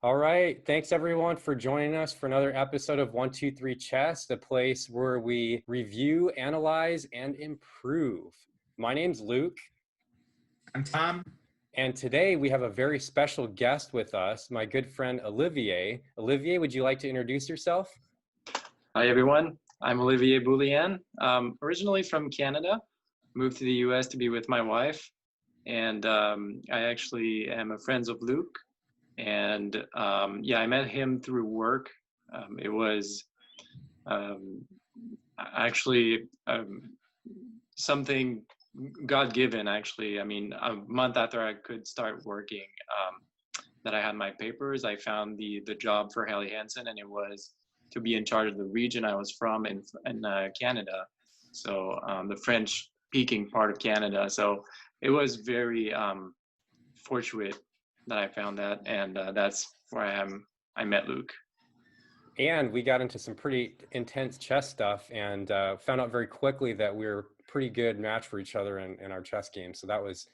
All right. Thanks everyone for joining us for another episode of 123 Chess, the place where we review, analyze, and improve. My name's Luke. I'm Tom. And today we have a very special guest with us, my good friend Olivier. Olivier, would you like to introduce yourself? Hi everyone, I'm Olivier Boulian, originally from Canada, moved to the US to be with my wife, and I actually am a friend of Luke, and yeah, I met him through work. It was actually something God-given, actually. I mean, a month after I could start working, that I had my papers, I found the job for Helly Hansen, and it was to be in charge of the region I was from in Canada, so the French-speaking part of Canada. So it was very fortunate that I found that, and that's where I am. I met Luke. And we got into some pretty intense chess stuff and found out very quickly that we were a pretty good match for each other in our chess game. So that was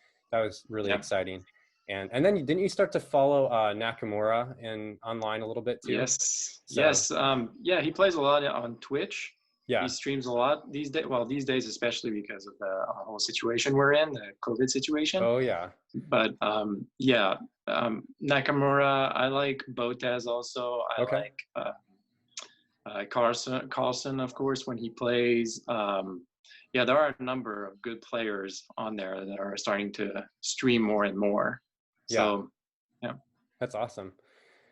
really exciting. And then didn't you start to follow Nakamura online a little bit too? Yes, so, yes. Yeah, he plays a lot on Twitch. Yeah. He streams a lot these days. Well, these days, especially because of the whole situation we're in, the COVID situation. Oh yeah. But yeah, Nakamura. I like Botez also. I like Carlson, of course, when he plays. Yeah, there are a number of good players on there that are starting to stream more and more. Yeah. So, yeah. That's awesome.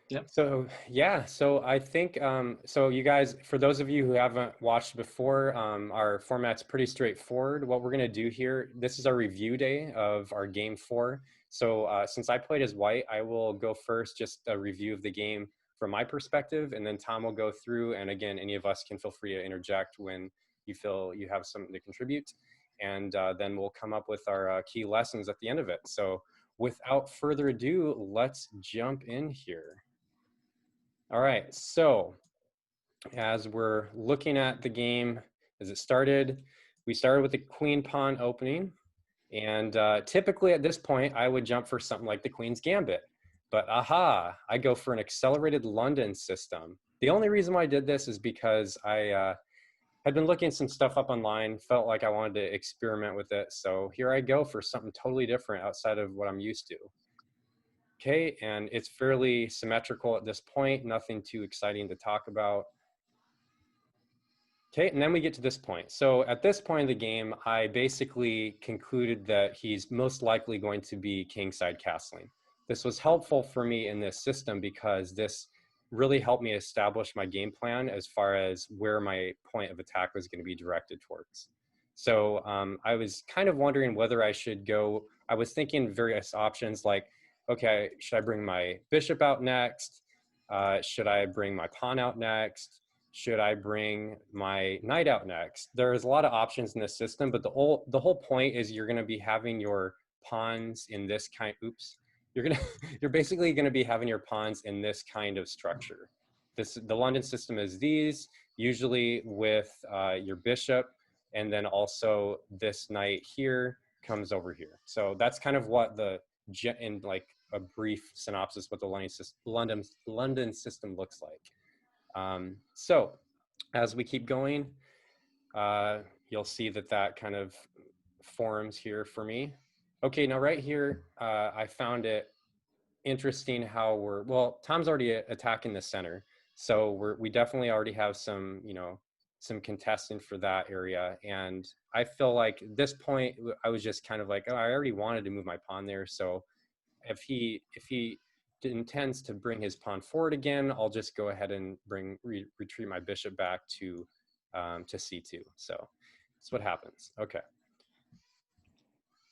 Yeah. So yeah, so I think so you guys, for those of you who haven't watched before, our format's pretty straightforward. What we're gonna do here, this is our review day of our game 4. So since I played as white, I will go first, just a review of the game from my perspective, and then Tom will go through, and again, any of us can feel free to interject when you feel you have something to contribute, and then we'll come up with our key lessons at the end of it. So without further ado, let's jump in here. All right, so as we're looking at the game as it started, we started with the queen pawn opening, and typically at this point I would jump for something like the Queen's Gambit, but aha, I go for an accelerated London system. The only reason why I did this is because I had been looking some stuff up online, felt like I wanted to experiment with it, so here I go for something totally different outside of what I'm used to. Okay, and it's fairly symmetrical at this point, nothing too exciting to talk about. Okay, and then we get to this point. So at this point in the game, I basically concluded that he's most likely going to be kingside castling. This was helpful for me in this system because this really helped me establish my game plan as far as where my point of attack was going to be directed towards. So I was kind of wondering whether I should go, I was thinking various options like, okay, should I bring my bishop out next? Should I bring my pawn out next? Should I bring my knight out next? There's a lot of options in this system, but the whole point is you're going to be having your pawns in this kind. Oops, you're basically going to be having your pawns in this kind of structure. The London system is these, usually with your bishop, and then also this knight here comes over here. So that's kind of what in like a brief synopsis what the London system looks like. So as we keep going, you'll see that kind of forms here for me. Okay, now right here, I found it interesting how well, Tom's already attacking the center. So we definitely already have some, some contestant for that area. And I feel like at this point, I was just kind of like, oh, I already wanted to move my pawn there. So if he intends to bring his pawn forward again, I'll just go ahead and retreat my bishop back to c2. So that's what happens. Okay.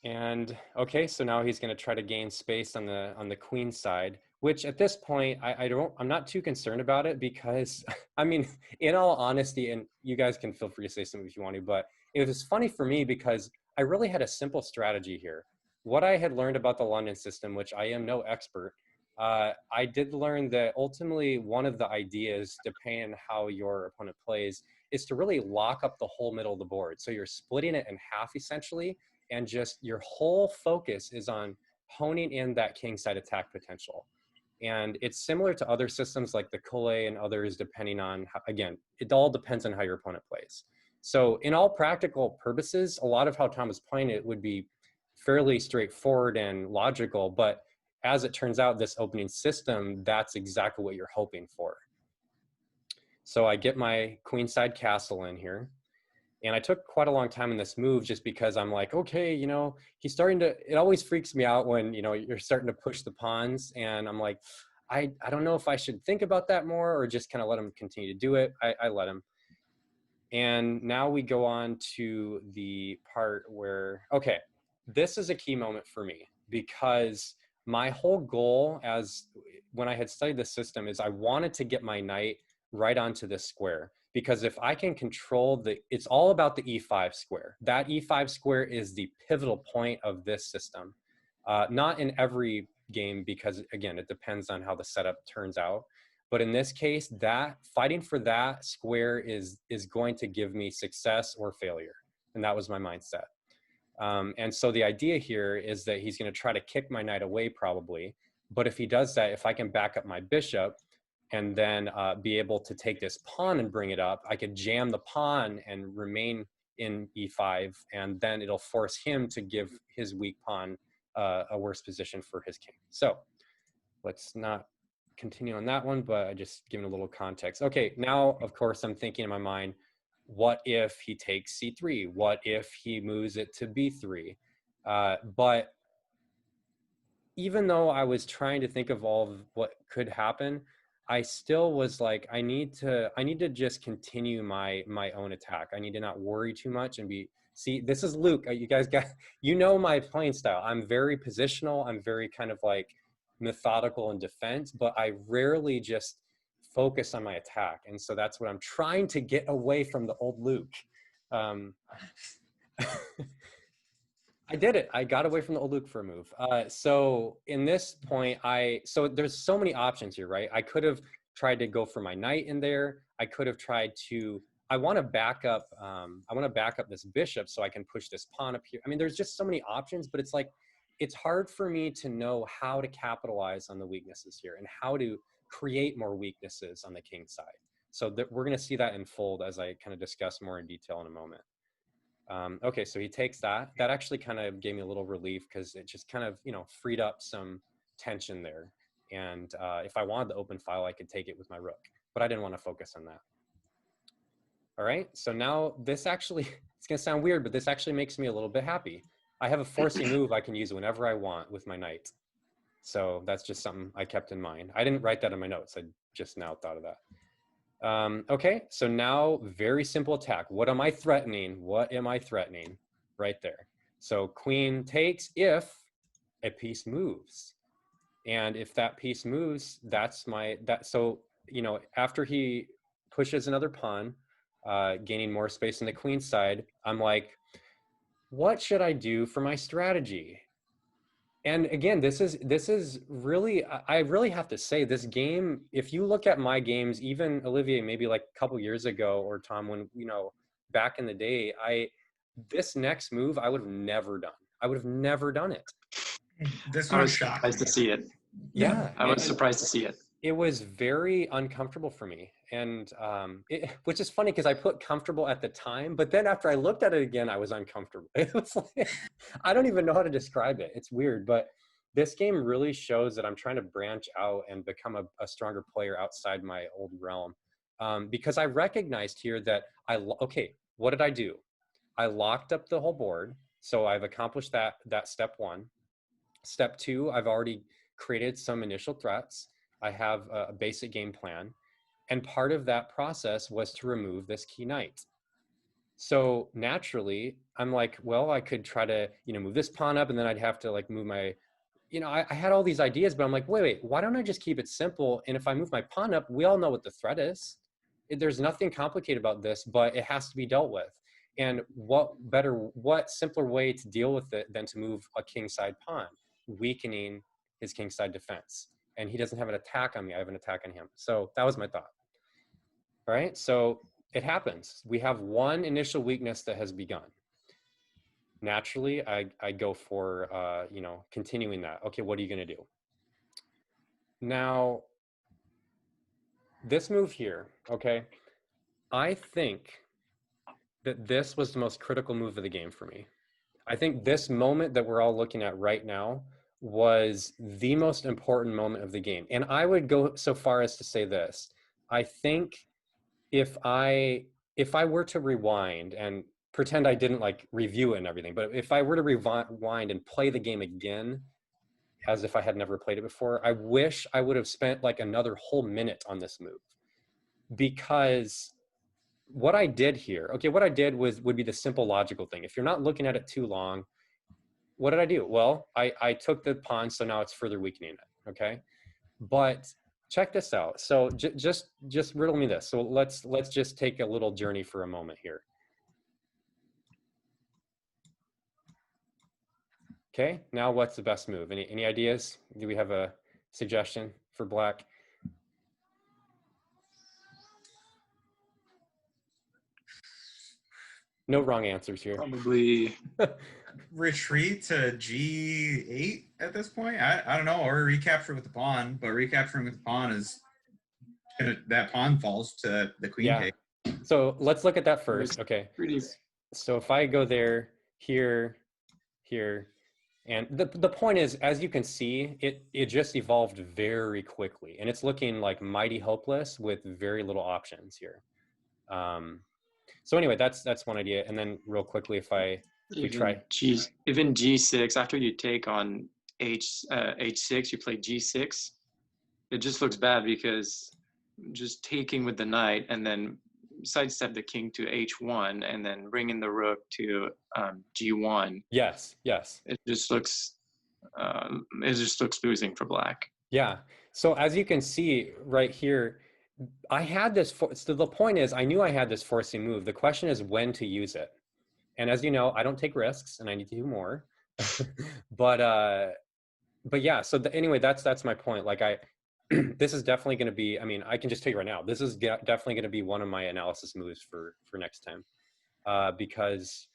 And okay, so now he's going to try to gain space on the queen side, which at this point I'm not too concerned about it because I mean, in all honesty, and you guys can feel free to say something if you want to, but it was funny for me because I really had a simple strategy here. What I had learned about the London system, which I am no expert, I did learn that ultimately one of the ideas, depending on how your opponent plays, is to really lock up the whole middle of the board. So you're splitting it in half essentially, and just your whole focus is on honing in that kingside attack potential. And it's similar to other systems like the Kh and others, depending on, how, again, it all depends on how your opponent plays. So in all practical purposes, a lot of how Tom was playing it would be fairly straightforward and logical, but as it turns out, this opening system, that's exactly what you're hoping for. So I get my queenside castle in here. And I took quite a long time in this move just because I'm like, okay, you know, he's starting to, it always freaks me out when, you know, you're starting to push the pawns. And I'm like, I don't know if I should think about that more or just kind of let him continue to do it. I let him. And now we go on to the part where, okay, this is a key moment for me because my whole goal as when I had studied the system is I wanted to get my knight right onto this square. Because if I can control it's all about the E5 square. That E5 square is the pivotal point of this system. Not in every game because, again, it depends on how the setup turns out. But in this case, that fighting for that square is going to give me success or failure. And that was my mindset. And so the idea here is that he's going to try to kick my knight away probably. But if he does that, if I can back up my bishop, and then be able to take this pawn and bring it up, I could jam the pawn and remain in E5, and then it'll force him to give his weak pawn a worse position for his king. So let's not continue on that one, but I just giving a little context. Okay, now, of course, I'm thinking in my mind, what if he takes C3? What if he moves it to B3? But even though I was trying to think of all of what could happen, I still was like, I need to just continue my own attack. I need to not worry too much and see, this is Luke. You guys got, you know my playing style. I'm very positional. I'm very kind of like methodical in defense, but I rarely just focus on my attack. And so that's what I'm trying to get away from the old Luke. I did it. I got away from the old Luke for a move. So in this point, so there's so many options here, right? I could have tried to go for my knight in there. I could have tried to, I want to back up this bishop so I can push this pawn up here. I mean, there's just so many options, but it's like, it's hard for me to know how to capitalize on the weaknesses here and how to create more weaknesses on the king side. So we're going to see that unfold as I kind of discuss more in detail in a moment. Okay, so he takes that. That actually kind of gave me a little relief because it just kind of, you know, freed up some tension there. And if I wanted the open file, I could take it with my rook, but I didn't want to focus on that. All right, so now this actually, it's going to sound weird, but this actually makes me a little bit happy. I have a forcing move I can use whenever I want with my knight. So that's just something I kept in mind. I didn't write that in my notes. I just now thought of that. Okay, so now very simple attack. What am I threatening? What am I threatening? Right there. So queen takes if a piece moves. And if that piece moves, so, you know, after he pushes another pawn, gaining more space on the queen side, I'm like, what should I do for my strategy? And again, this is really, I really have to say, this game, if you look at my games, even Olivier, maybe like a couple years ago, or Tom, when, you know, back in the day, this next move, I would have never done. I would have never done it. This I one was shocked surprised me. to see it. Yeah. I was surprised to see it. It was very uncomfortable for me. And which is funny because I put comfortable at the time, but then after I looked at it again, I was uncomfortable. It was like, I don't even know how to describe it. It's weird, but this game really shows that I'm trying to branch out and become a stronger player outside my old realm. Because I recognized here that okay, what did I do? I locked up the whole board. So I've accomplished that step one. Step two, I've already created some initial threats. I have a basic game plan. And part of that process was to remove this key knight. So naturally, I'm like, well, I could try to, you know, move this pawn up, and then I'd have to like move my, you know, I had all these ideas, but I'm like, wait, why don't I just keep it simple? And if I move my pawn up, we all know what the threat is. There's nothing complicated about this, but it has to be dealt with. And what simpler way to deal with it than to move a kingside pawn, weakening his kingside defense. And he doesn't have an attack on me, I have an attack on him. So that was my thought. All right, so it happens. We have one initial weakness that has begun. Naturally, I go for, you know, continuing that. Okay, what are you gonna do? Now, this move here, okay, I think that this was the most critical move of the game for me. I think this moment that we're all looking at right now was the most important moment of the game. And I would go so far as to say this. I think if I were to rewind and pretend I didn't like review it and everything, but if I were to rewind and play the game again as if I had never played it before, I wish I would have spent like another whole minute on this move. Because what I did here, okay, what I did would be the simple logical thing. If you're not looking at it too long, what did I do? Well, I took the pawn, so now it's further weakening it, okay? But check this out. So just riddle me this. So let's just take a little journey for a moment here. Okay, now what's the best move? Any ideas? Do we have a suggestion for black? No wrong answers here. Probably Retreat to G8 at this point. I don't know, or recapture with the pawn. But recapturing with the pawn is that pawn falls to the queen. Yeah. So let's look at that first. Okay. pretty. So if I go there, here, here, and the point is, as you can see, it just evolved very quickly, and it's looking like mighty hopeless with very little options here. So anyway, that's one idea. And then real quickly, if we try Even G6, after you take on H6, you play G6. It just looks bad because just taking with the knight and then sidestep the king to H1 and then bring in the rook to G1. Yes. It just looks losing for black. Yeah. So as you can see right here, I had this. So the point is, I knew I had this forcing move. The question is when to use it. And as you know, I don't take risks, and I need to do more. but yeah. So anyway, that's my point. Like this is definitely going to be. I mean, I can just tell you right now, this is definitely going to be one of my analysis moves for next time, because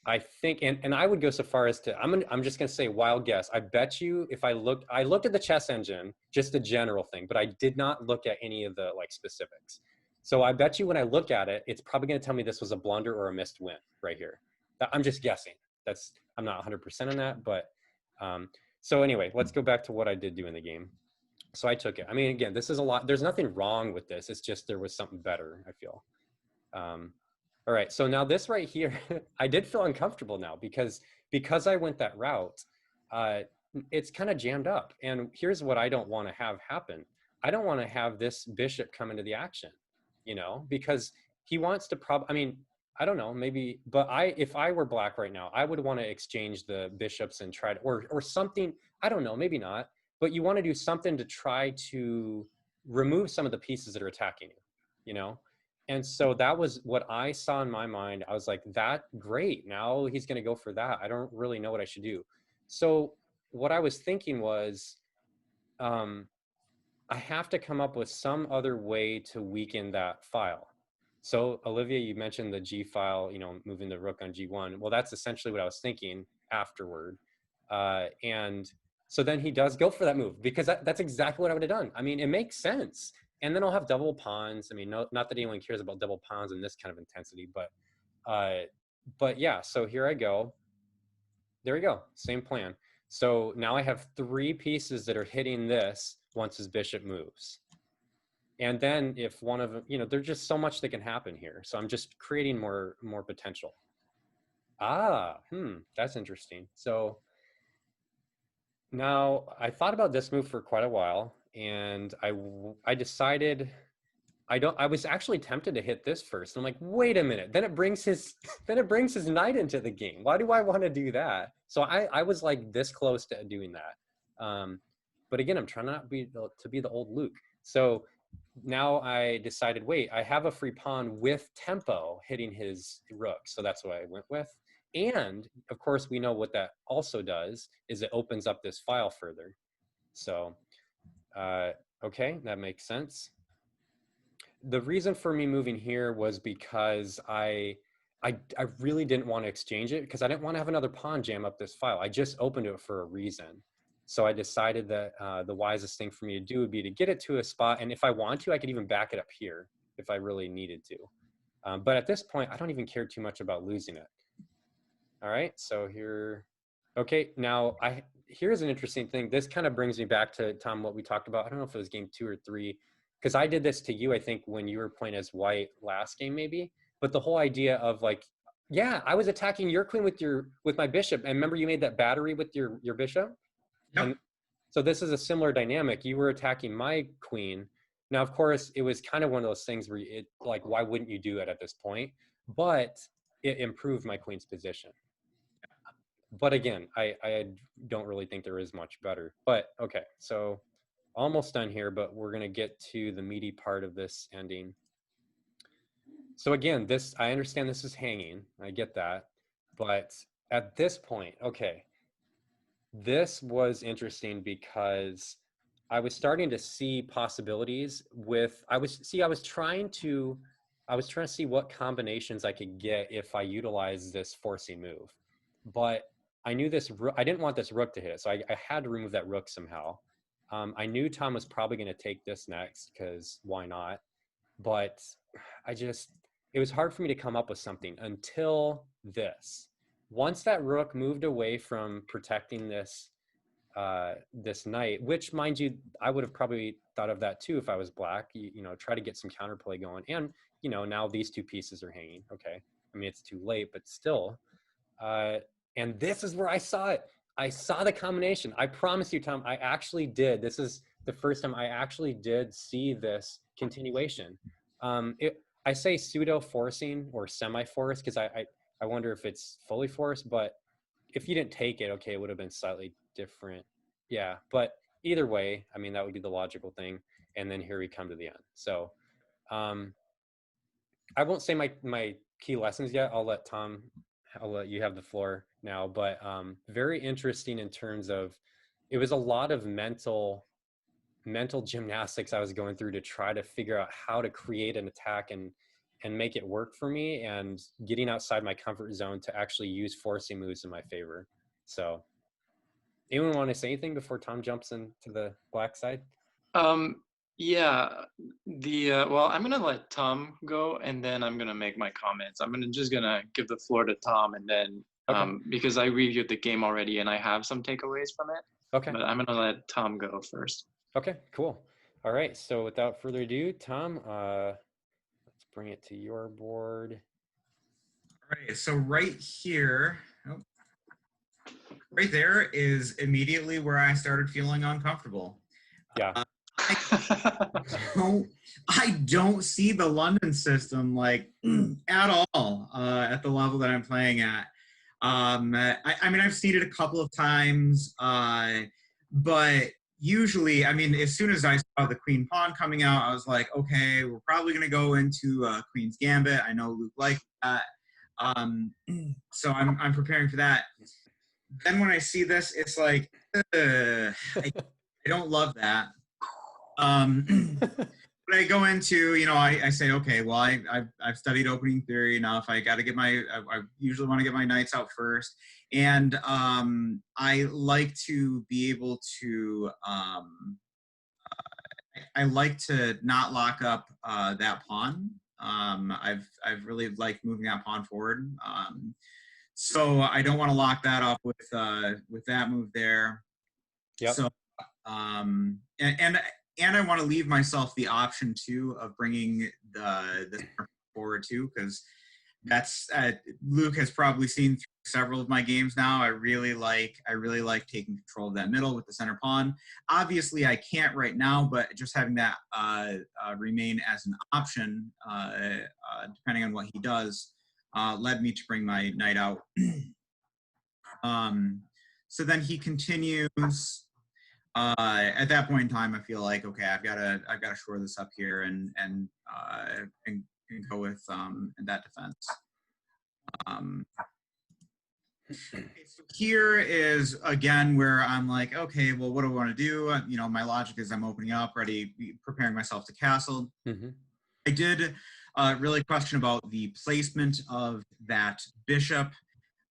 I think, and I would go so far as to, I'm just going to say wild guess. I bet you if I looked at the chess engine, just the general thing, but I did not look at any of the like specifics. So I bet you when I look at it, it's probably going to tell me this was a blunder or a missed win right here. I'm just guessing. I'm not 100% on that, but so anyway, let's go back to what I did do in the game. So I took it. I mean, again, this is a lot. There's nothing wrong with this. It's just there was something better, I feel. All right, so now this right here, I did feel uncomfortable now because I went that route, it's kind of jammed up. And here's what I don't want to have happen. I don't want to have this bishop come into the action, because he wants to I mean, I don't know, maybe, but if I were black right now, I would want to exchange the bishops and try to, or something, I don't know, maybe not, but you want to do something to try to remove some of the pieces that are attacking you, And so that was what I saw in my mind. I was like, that great. Now he's going to go for that. I don't really know what I should do. So what I was thinking was, I have to come up with some other way to weaken that file. So Olivier, you mentioned the G file, moving the rook on G1. Well, that's essentially what I was thinking afterward. And so then he does go for that move because that's exactly what I would have done. I mean, it makes sense. And then I'll have double pawns. I mean, not that anyone cares about double pawns in this kind of intensity, but yeah, so here I go. There we go, same plan. So now I have 3 pieces that are hitting this once his bishop moves. And then if one of them, there's just so much that can happen here. So I'm just creating more potential. That's interesting. So now I thought about this move for quite a while. And I decided I was actually tempted to hit this first. I'm like, wait a minute. Then it brings his knight into the game. Why do I want to do that? So I was like this close to doing that. But again, I'm trying not to be the old Luke. So now I decided, wait, I have a free pawn with tempo hitting his rook. So that's what I went with. And of course, we know what that also does is it opens up this file further. So okay, that makes sense. The reason for me moving here was because I really didn't want to exchange it because I didn't want to have another pawn jam up this file. I just opened it for a reason. So I decided that the wisest thing for me to do would be to get it to a spot. And if I want to, I could even back it up here if I really needed to. But at this point, I don't even care too much about losing it. All right, so here, okay, now here's an interesting thing. This kind of brings me back to, Tom, what we talked about. I don't know if it was game 2 or 3, because I did this to you, I think, when you were playing as white last game, maybe. But the whole idea of like, yeah, I was attacking your queen with my bishop. And remember you made that battery with your bishop? Yep. And so this is a similar dynamic. You were attacking my queen. Now, of course, it was kind of one of those things where like, why wouldn't you do it at this point? But it improved my queen's position. But again, I don't really think there is much better. But okay, so almost done here, but we're gonna get to the meaty part of this ending. So again, I understand this is hanging, I get that. But at this point, okay, this was interesting because I was starting to see possibilities with, I was trying to see what combinations I could get if I utilize this forcing move. But I knew I didn't want this rook to hit, so I had to remove that rook somehow. I knew Tom was probably going to take this next, because why not? But it was hard for me to come up with something until this. Once that rook moved away from protecting this this knight, which, mind you, I would have probably thought of that too if I was black, you know, try to get some counterplay going. And, you know, now these two pieces are hanging. Okay, I mean, it's too late, but still. And this is where I saw it. I saw the combination. I promise you, Tom, I actually did. This is the first time I actually did see this continuation. I say pseudo forcing or semi-force because I wonder if it's fully forced, but if you didn't take it, okay, it would have been slightly different. Yeah, but either way, I mean, that would be the logical thing. And then here we come to the end. So I won't say my key lessons yet. I'll let you have the floor now, but very interesting in terms of, it was a lot of mental gymnastics I was going through to try to figure out how to create an attack and make it work for me, and getting outside my comfort zone to actually use forcing moves in my favor. So anyone want to say anything before Tom jumps into the black side? Yeah, well, I'm gonna let Tom go, and then I'm gonna make my comments. I'm just gonna give the floor to Tom, and then because I reviewed the game already and I have some takeaways from it. Okay. But I'm gonna let Tom go first. Okay, cool. All right, so without further ado, Tom, let's bring it to your board. All right, so right here, right there is immediately where I started feeling uncomfortable. Yeah. I don't see the London system like at all at the level that I'm playing at. I mean, I've seen it a couple of times, but usually, I mean, as soon as I saw the queen pawn coming out, I was like, okay, we're probably going to go into Queen's Gambit. I know Luke liked that. So I'm preparing for that. Then when I see this, it's like, I don't love that. But I go into, you know, I say, okay, well, I've studied opening theory enough. I got to get I usually want to get my knights out first. And I like to be able to, I like to not lock up that pawn. I've really liked moving that pawn forward. So I don't want to lock that up with that move there. Yep. So, and I want to leave myself the option too of bringing the forward too, because that's Luke has probably seen through several of my games now. I really like taking control of that middle with the center pawn. Obviously, I can't right now, but just having that remain as an option, depending on what he does, led me to bring my knight out. So then he continues. At that point in time, I feel like, okay, I've got to shore this up here and go with that defense. So here is again where I'm like, okay, well, what do I want to do? You know, my logic is I'm opening up, preparing myself to castle. Mm-hmm. I did really question about the placement of that bishop.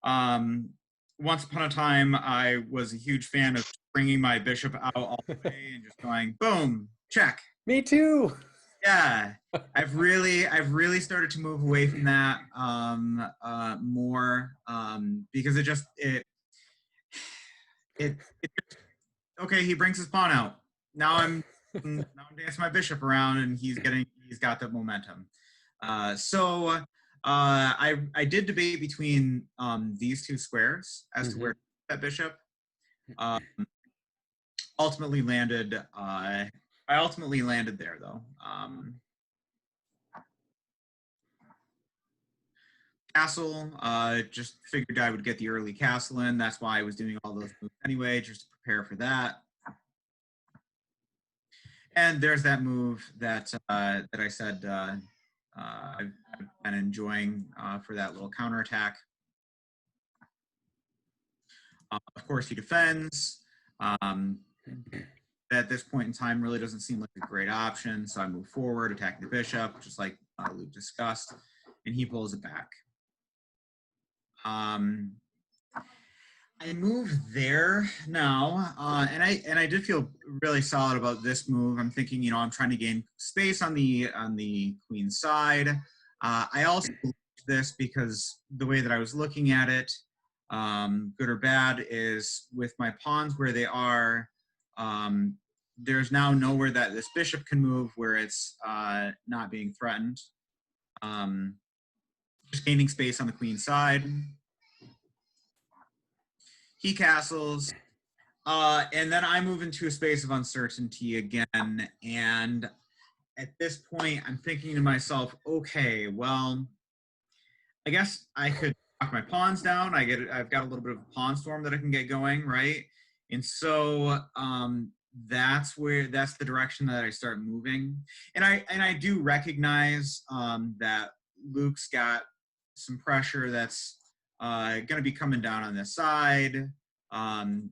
Once upon a time, I was a huge fan of bringing my bishop out all the way and just going, boom, check. Me too. Yeah, I've really started to move away from that more because it okay, he brings his pawn out. Now I'm dancing my bishop around and he's got the momentum. So I did debate between these two squares as to where that bishop. Ultimately landed. I ultimately landed there though. Castle. Just figured I would get the early castle in. That's why I was doing all those moves anyway, just to prepare for that. And there's that move that that I said I've been enjoying for that little counterattack. Of course, he defends. At this point in time, really doesn't seem like a great option. So I move forward, attack the bishop, just like Luke discussed, and he pulls it back. I move there now, and I did feel really solid about this move. I'm thinking, you know, I'm trying to gain space on the queen side. I also liked this because the way that I was looking at it, good or bad, is with my pawns where they are. There's now nowhere that this bishop can move where it's not being threatened. Just gaining space on the queen side. He castles, and then I move into a space of uncertainty again. And at this point, I'm thinking to myself, okay, well, I guess I could knock my pawns down. I've got a little bit of a pawn storm that I can get going, right? And so that's the direction that I start moving. And I do recognize that Luke's got some pressure that's going to be coming down on this side.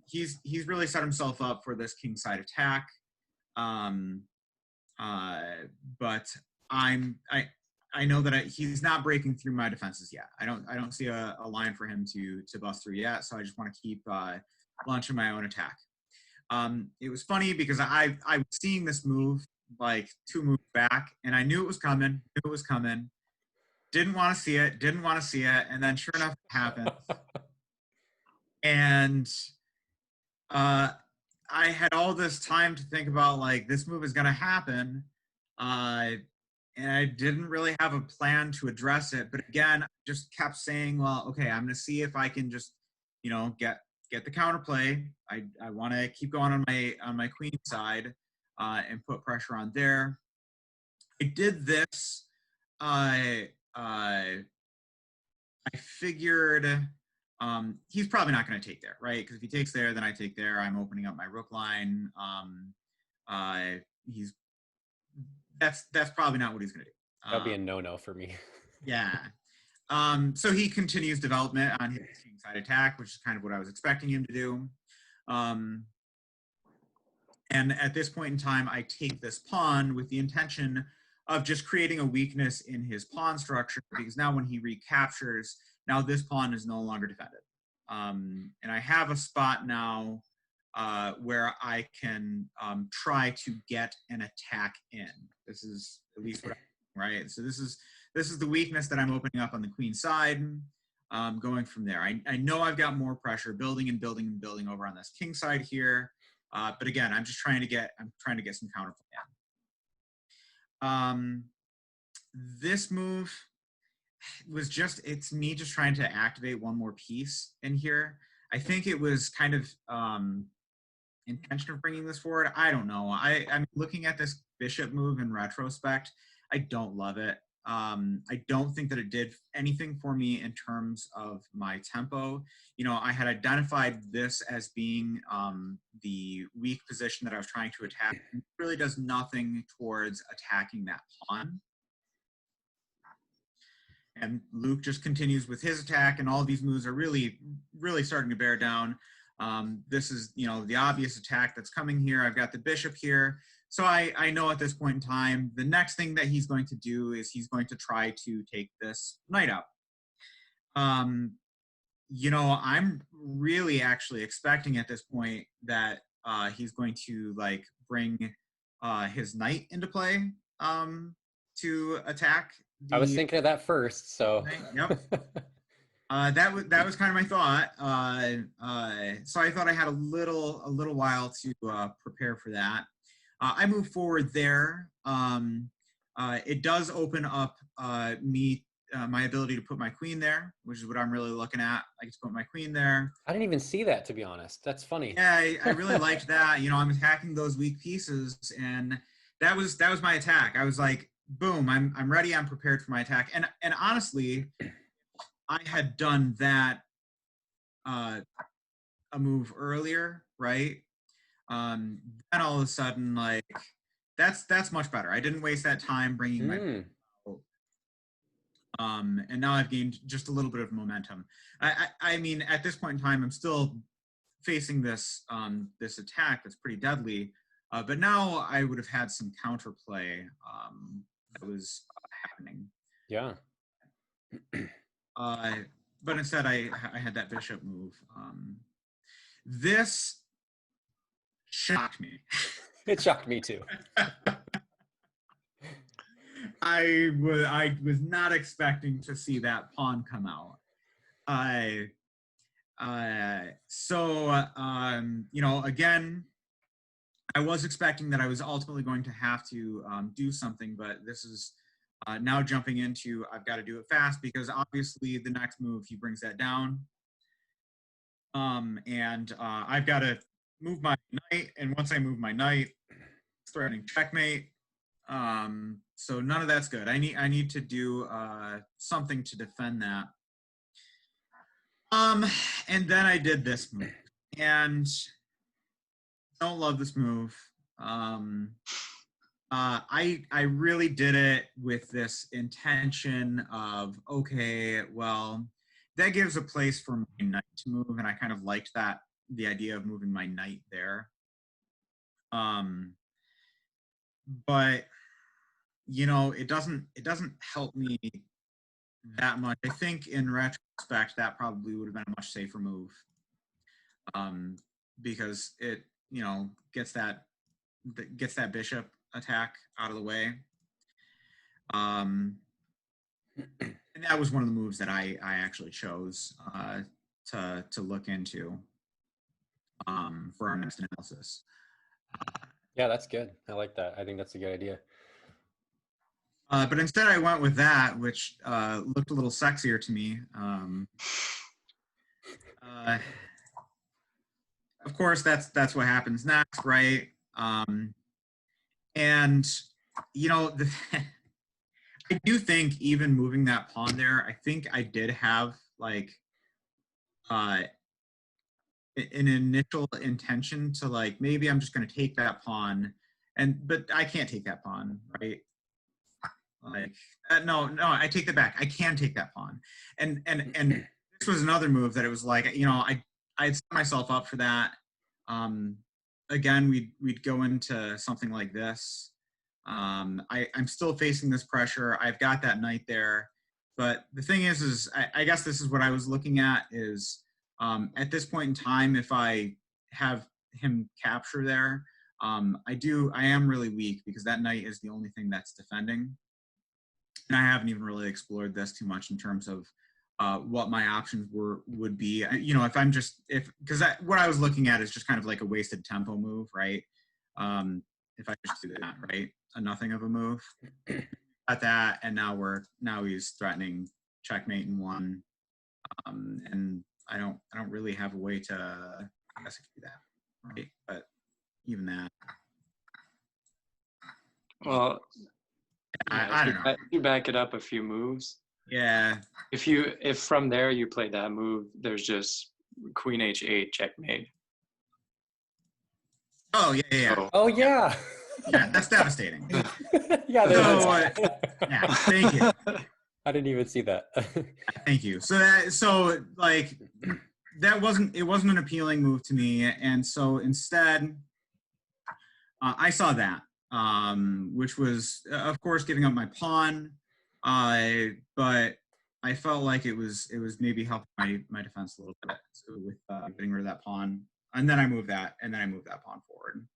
He's really set himself up for this king side attack. But I know that he's not breaking through my defenses yet. I don't see a line for him to bust through yet. So I just want to keep launching my own attack. It was funny because I was seeing this move like 2 moves back, and I knew it was coming. Didn't want to see it, and then sure enough, it happened. And I had all this time to think about, like, this move is going to happen, and I didn't really have a plan to address it. But again, I just kept saying, well, okay, I'm going to see if I can just, you know, get the counterplay. I want to keep going on my queen side and put pressure on there. I did this. I figured he's probably not going to take there, right? Because if he takes there, then I take there. I'm opening up my rook line. That's probably not what he's going to do. That'd be a no-no for me. Yeah. So he continues development on his king side attack, which is kind of what I was expecting him to do. And at this point in time, I take this pawn with the intention of just creating a weakness in his pawn structure, because now when he recaptures, now this pawn is no longer defended. And I have a spot now where I can try to get an attack in. This is at least what right? So this is the weakness that I'm opening up on the queen side, going from there. I know I've got more pressure building and building and building over on this king side here. But again, I'm just trying to get some counterplay in. This move was it's me just trying to activate one more piece in here. I think it was kind of intention of bringing this forward. I don't know. I'm looking at this bishop move in retrospect. I don't love it. I don't think that it did anything for me in terms of my tempo. You know, I had identified this as being the weak position that I was trying to attack. It really does nothing towards attacking that pawn. And Luke just continues with his attack, and all of these moves are really, really starting to bear down. This is, you know, the obvious attack that's coming here. I've got the bishop here. So I know at this point in time, the next thing that he's going to do is he's going to try to take this knight out. You know, I'm really actually expecting at this point that he's going to like bring his knight into play to attack. I was thinking of that first, so. Yep. That was kind of my thought. So I thought I had a little while to prepare for that. I moved forward there. It does open up my ability to put my queen there, which is what I'm really looking at. I get to put my queen there. I didn't even see that, to be honest. That's funny. Yeah, I really liked that. You know, I'm attacking those weak pieces, and that was my attack. I was like, boom, I'm ready. I'm prepared for my attack. And honestly, I had done that a move earlier, right? Then all of a sudden, like that's much better. I didn't waste that time bringing my and now I've gained just a little bit of momentum. I mean, at this point in time, I'm still facing this this attack that's pretty deadly, but now I would have had some counterplay that was happening. Yeah. But instead, I had that bishop move. This shocked me. It shocked me too. I was not expecting to see that pawn come out. You know, again, I was expecting that I was ultimately going to have to do something, but this is now jumping into I've got to do it fast because obviously the next move he brings that down, and I've got to move my knight, and once I move my knight, it's threatening checkmate. So none of that's good. I need to do something to defend that. And then I did this move, and I don't love this move. I really did it with this intention of, okay, well, that gives a place for my knight to move, and I kind of liked that, the idea of moving my knight there. But you know, it doesn't help me that much. I think in retrospect that probably would have been a much safer move, because it, you know, gets that bishop attack out of the way. And that was one of the moves that I actually chose to look into for our next analysis. Yeah, that's good. I like that. I think that's a good idea. But instead I went with that, which looked a little sexier to me. Of course, that's what happens next, right? And, you know, I do think even moving that pawn there, I think I did have, like, an initial intention to, like, maybe I'm just going to take that pawn, but I can't take that pawn, right? Like, no, I take that back. I can take that pawn. And this was another move that it was like, you know, I'd set myself up for that. Again, we'd go into something like this. I'm still facing this pressure. I've got that knight there. But the thing is I guess this is what I was looking at is, at this point in time, if I have him capture there, I am really weak because that knight is the only thing that's defending. And I haven't even really explored this too much in terms of what my options would be. You know, because what I was looking at is just kind of like a wasted tempo move, right? If I just do that, right? A nothing of a move. At that, and now he's threatening checkmate in one, and I don't really have a way to execute that, right? But even that, well, I don't know. If you back it up a few moves, yeah. If from there you play that move, there's just Queen H8 checkmate. Oh yeah. So, Oh yeah. Yeah, that's devastating. Yeah, yeah, thank you. I didn't even see that. Thank you. So like it wasn't an appealing move to me, and so instead I saw that, which was of course giving up my pawn, but I felt like it was maybe helping my defense a little bit with getting rid of that pawn. and then I move that pawn forward.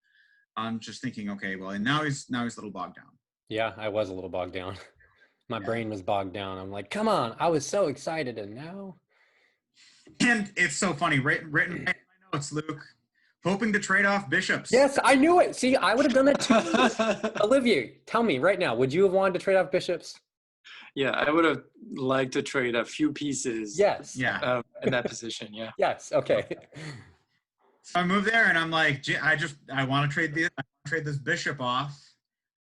I'm just thinking, okay, well, and now he's a little bogged down. Yeah, I was a little bogged down. My Yeah. brain was bogged down. I'm like, come on, I was so excited, and now. And it's so funny, written in my notes, Luke, hoping to trade off bishops. Yes, I knew it. See, I would have done that too. Olivier, tell me right now, would you have wanted to trade off bishops? Yeah, I would have liked to trade a few pieces. Yes. Yeah. In that position. Yeah. Yes. Okay. So I move there, and I'm like, I want to trade this bishop off.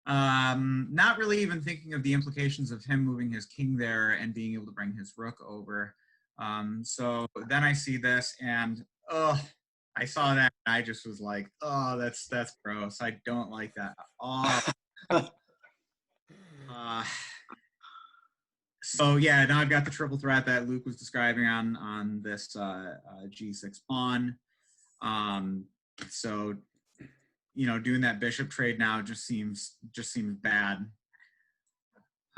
Not really even thinking of the implications of him moving his king there and being able to bring his rook over. So then I see this, and I saw that, and I just was like, oh, that's gross. I don't like that at all. So yeah, now I've got the triple threat that Luke was describing on this G6 pawn. So, you know, doing that bishop trade now just seems bad.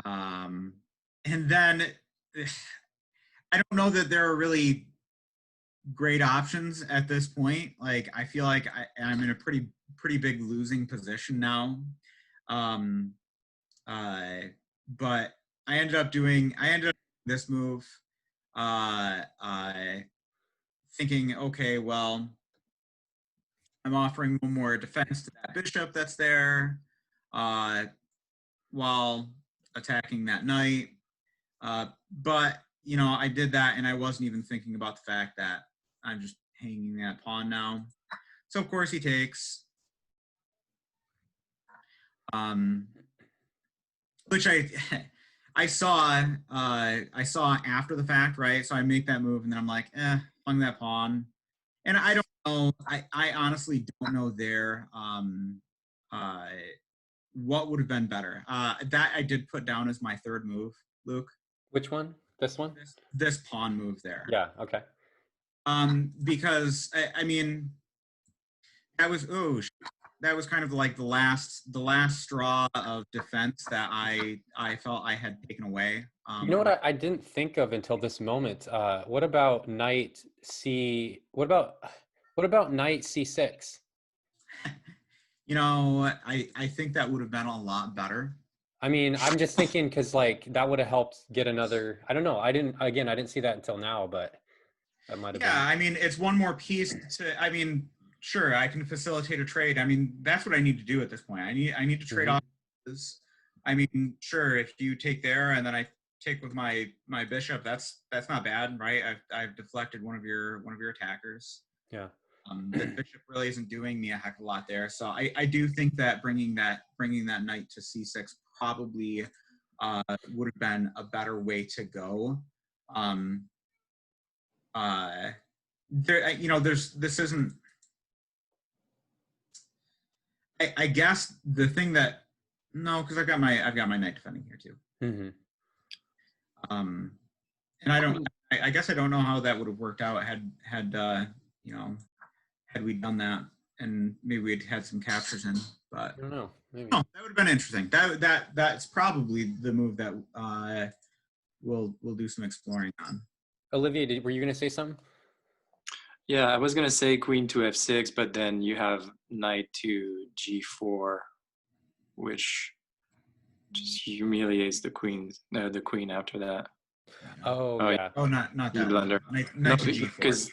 And then I don't know that there are really great options at this point. Like, I feel like I'm in a pretty big losing position now. But I ended up doing this move, thinking, okay, well, I'm offering one more defense to that bishop that's there, while attacking that knight. But, you know, I did that, and I wasn't even thinking about the fact that I'm just hanging that pawn now. So of course he takes, which I saw after the fact, right? So I make that move, and then I'm like, hung that pawn. And I don't know, I honestly don't know there what would have been better. That I did put down as my third move, Luke. Which one? This one? This pawn move there. Yeah, okay. Because I mean, that was kind of like the last straw of defense that I felt I had taken away. You know what I didn't think of until this moment? What about knight what about knight C6? You know, I think that would have been a lot better. I mean, I'm just thinking because like that would have helped get another. I don't know. I didn't see that until now, but that might have been. Yeah, I mean, it's one more piece to. I mean, sure, I can facilitate a trade. I mean, that's what I need to do at this point. I need to trade off. I mean, sure, if you take there and then I take with my bishop, that's not bad, right? I've deflected one of your attackers. Yeah. The bishop really isn't doing me a heck of a lot there. So I do think that bringing that knight to c6 probably would have been a better way to go. This isn't. I guess the thing that because I've got my knight defending here too. Mm-hmm. And I guess I don't know how that would have worked out had we done that, and maybe we'd had some captures in, but I don't know. Maybe. No, that would have been interesting. That's probably the move that we'll do some exploring on. Olivier, were you going to say something? Yeah, I was going to say queen to f6, but then you have knight to g4, which just humiliates the queen after that. Oh yeah. Oh, not that blunder. Knight to g4. Because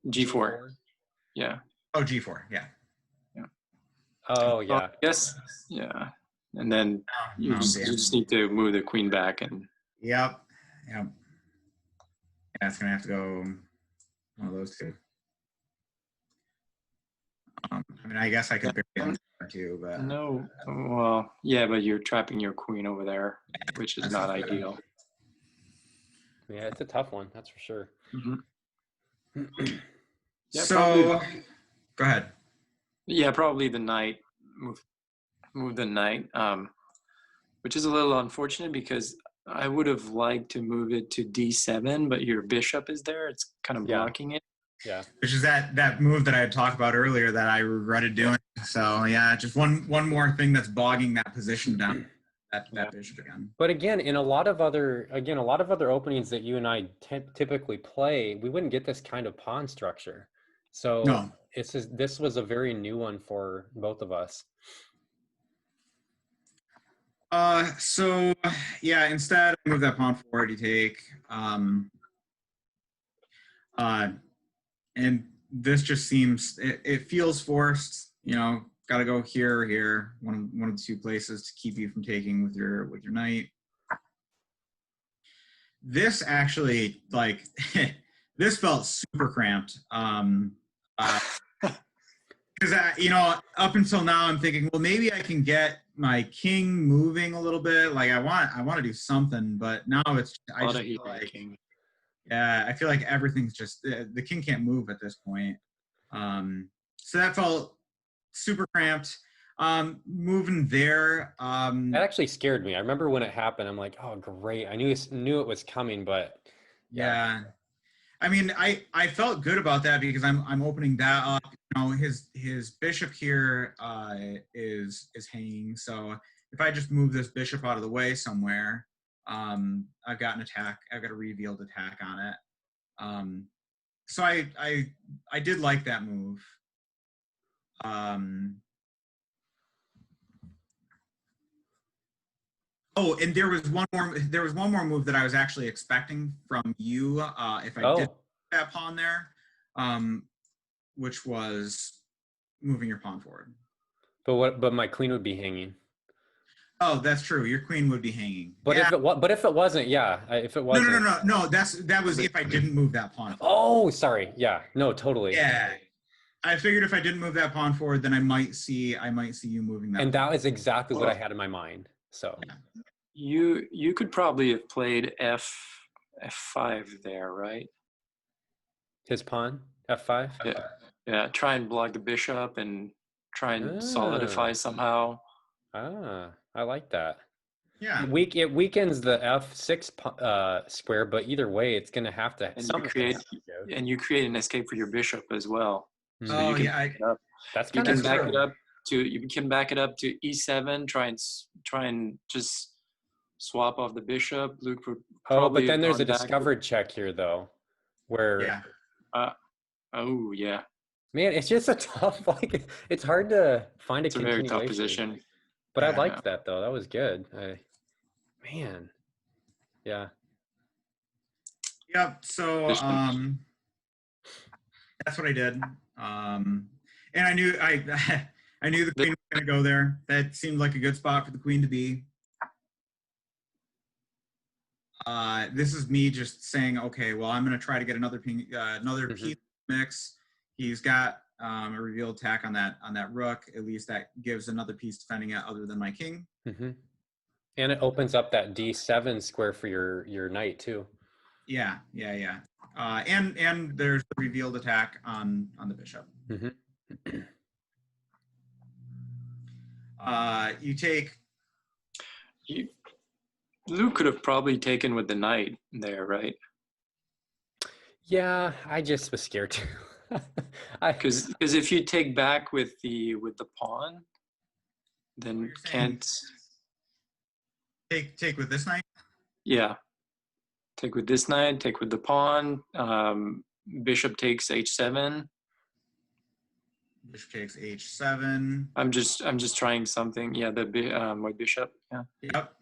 G4. Yeah. Oh, G4. Yeah. Yeah. Oh yeah. Yes. Yeah. And then you just need to move the queen back and. Yep. Yeah, it's gonna have to go one of those two. I mean, I guess I could bury it too, but no. Well, yeah, but you're trapping your queen over there, which is not ideal. Yeah, it's a tough one. That's for sure. Mm-hmm. Yeah, so, probably, go ahead. Yeah, probably the knight. Move the knight, which is a little unfortunate because I would have liked to move it to d7, but your bishop is there. It's kind of blocking it. Yeah. Which is that move that I had talked about earlier that I regretted doing. So yeah, just one more thing that's bogging that position down. that bishop again. But again, in a lot of other openings that you and I typically play, we wouldn't get this kind of pawn structure. So No. this was a very new one for both of us. So yeah, instead I move that pawn forward, you take, and this just seems, it feels forced, you know, gotta go here or here, one of the two places to keep you from taking with your knight. This actually, like, this felt super cramped. Because you know, up until now, I'm thinking, well, maybe I can get my king moving a little bit. Like, I want to do something, but now it's I just feel like, yeah, I feel like everything's just the king can't move at this point. So that felt super cramped. Moving there. That actually scared me. I remember when it happened. I'm like, oh, great! I knew it was coming, but yeah. I mean, I felt good about that because I'm opening that up. You know, his bishop here is hanging. So if I just move this bishop out of the way somewhere, I've got an attack. I've got a revealed attack on it. So I did like that move. Oh, and there was one more move that I was actually expecting from you if I did that pawn there, which was moving your pawn forward. But my queen would be hanging. Oh, that's true. Your queen would be hanging. But yeah. if it wasn't, yeah. If it wasn't. No. That was if I didn't move that pawn forward. Oh, sorry. Yeah. No, totally. Yeah. I figured if I didn't move that pawn forward, then I might see you moving that. And that was exactly what I had in my mind. So. Yeah. You could probably have played F5 there, right? His pawn, F5? Yeah, try and block the bishop and try and solidify somehow. I like that. Yeah. It weakens the F6 square, but either way, it's going to have to. And you create an escape for your bishop as well. So oh you yeah. That's you kind can of back it up to E7. Try and just swap off the bishop. Luke would but then there's a discovered check here, though, where. Yeah. Oh yeah. Man, it's just a tough. Like, it's hard to find a continuation. Very tough position. But I liked that though. That was good. Man. Yeah. Yep. So that's what I did. And I knew I knew the queen was going to go there. That seemed like a good spot for the queen to be. This is me just saying, okay, well, I'm going to try to get another piece mix. He's got a revealed attack on that rook. At least that gives another piece defending it other than my king. And it opens up that D7 square for your knight too. Yeah. And there's the revealed attack on the bishop. You take. Luke could have probably taken with the knight there, right? Yeah, I just was scared too. Because if you take back with the pawn, then can't take with this knight. Yeah, take with this knight. Take with the pawn. Bishop takes H7. Bishop takes H7. I'm just trying something. Yeah, my bishop. Yeah. Yep.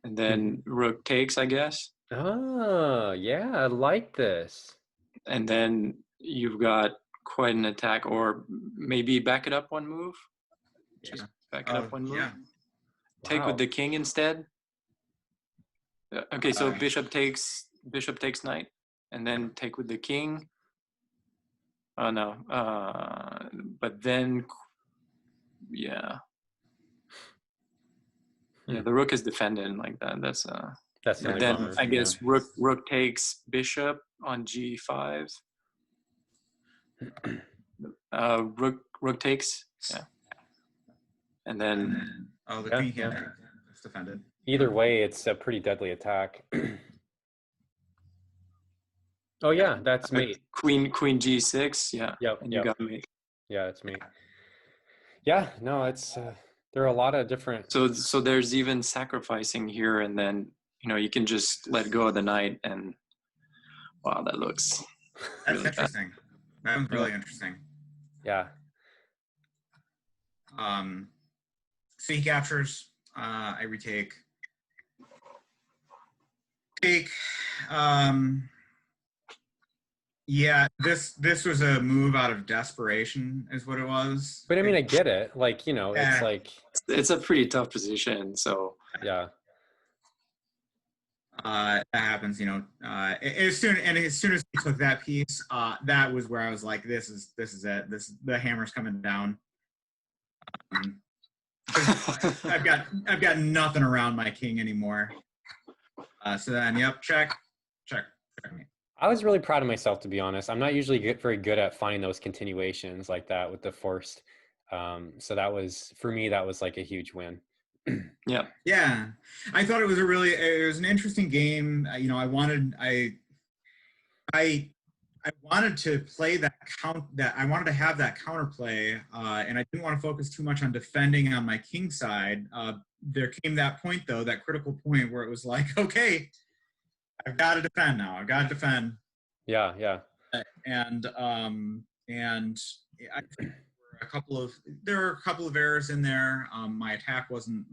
And then rook takes, I guess. Oh, yeah, I like this. And then you've got quite an attack, or maybe back it up one move. Just back it up one move. Yeah. Take with the king instead. Okay, so bishop takes knight, and then take with the king. Oh no, but then, yeah. Yeah, the rook is defended like that. That's and then I guess rook takes bishop on G5. Rook takes, yeah, and then the queen can't take. It's defended. Either way, it's a pretty deadly attack. Oh yeah, that's me. Queen G6, yeah. Yep. And you got me. Yeah, it's me. Yeah, no, it's there are a lot of different. So there's even sacrificing here, and then you can just let go of the knight, and wow, that looks That's really interesting. That was really interesting. Yeah. So he captures. I retake. Take. Yeah, this was a move out of desperation, is what it was. But I mean, I get it. Like, it's Yeah. like, it's a pretty tough position. So yeah. That happens, as soon as he took that piece, that was where I was like, this is it. The hammer's coming down. I've got nothing around my king anymore. So then, yep, check. I was really proud of myself, to be honest. I'm not usually very good at finding those continuations like that with the forced. So that was, for me, that was like a huge win. Yeah, I thought it was an interesting game. I wanted to play that I wanted to have that counterplay, and I didn't want to focus too much on defending on my king side. There came that point, though, that critical point where it was like, okay, I've got to defend now. I've got to defend. Yeah. And I think there were a couple of errors in there. My attack wasn't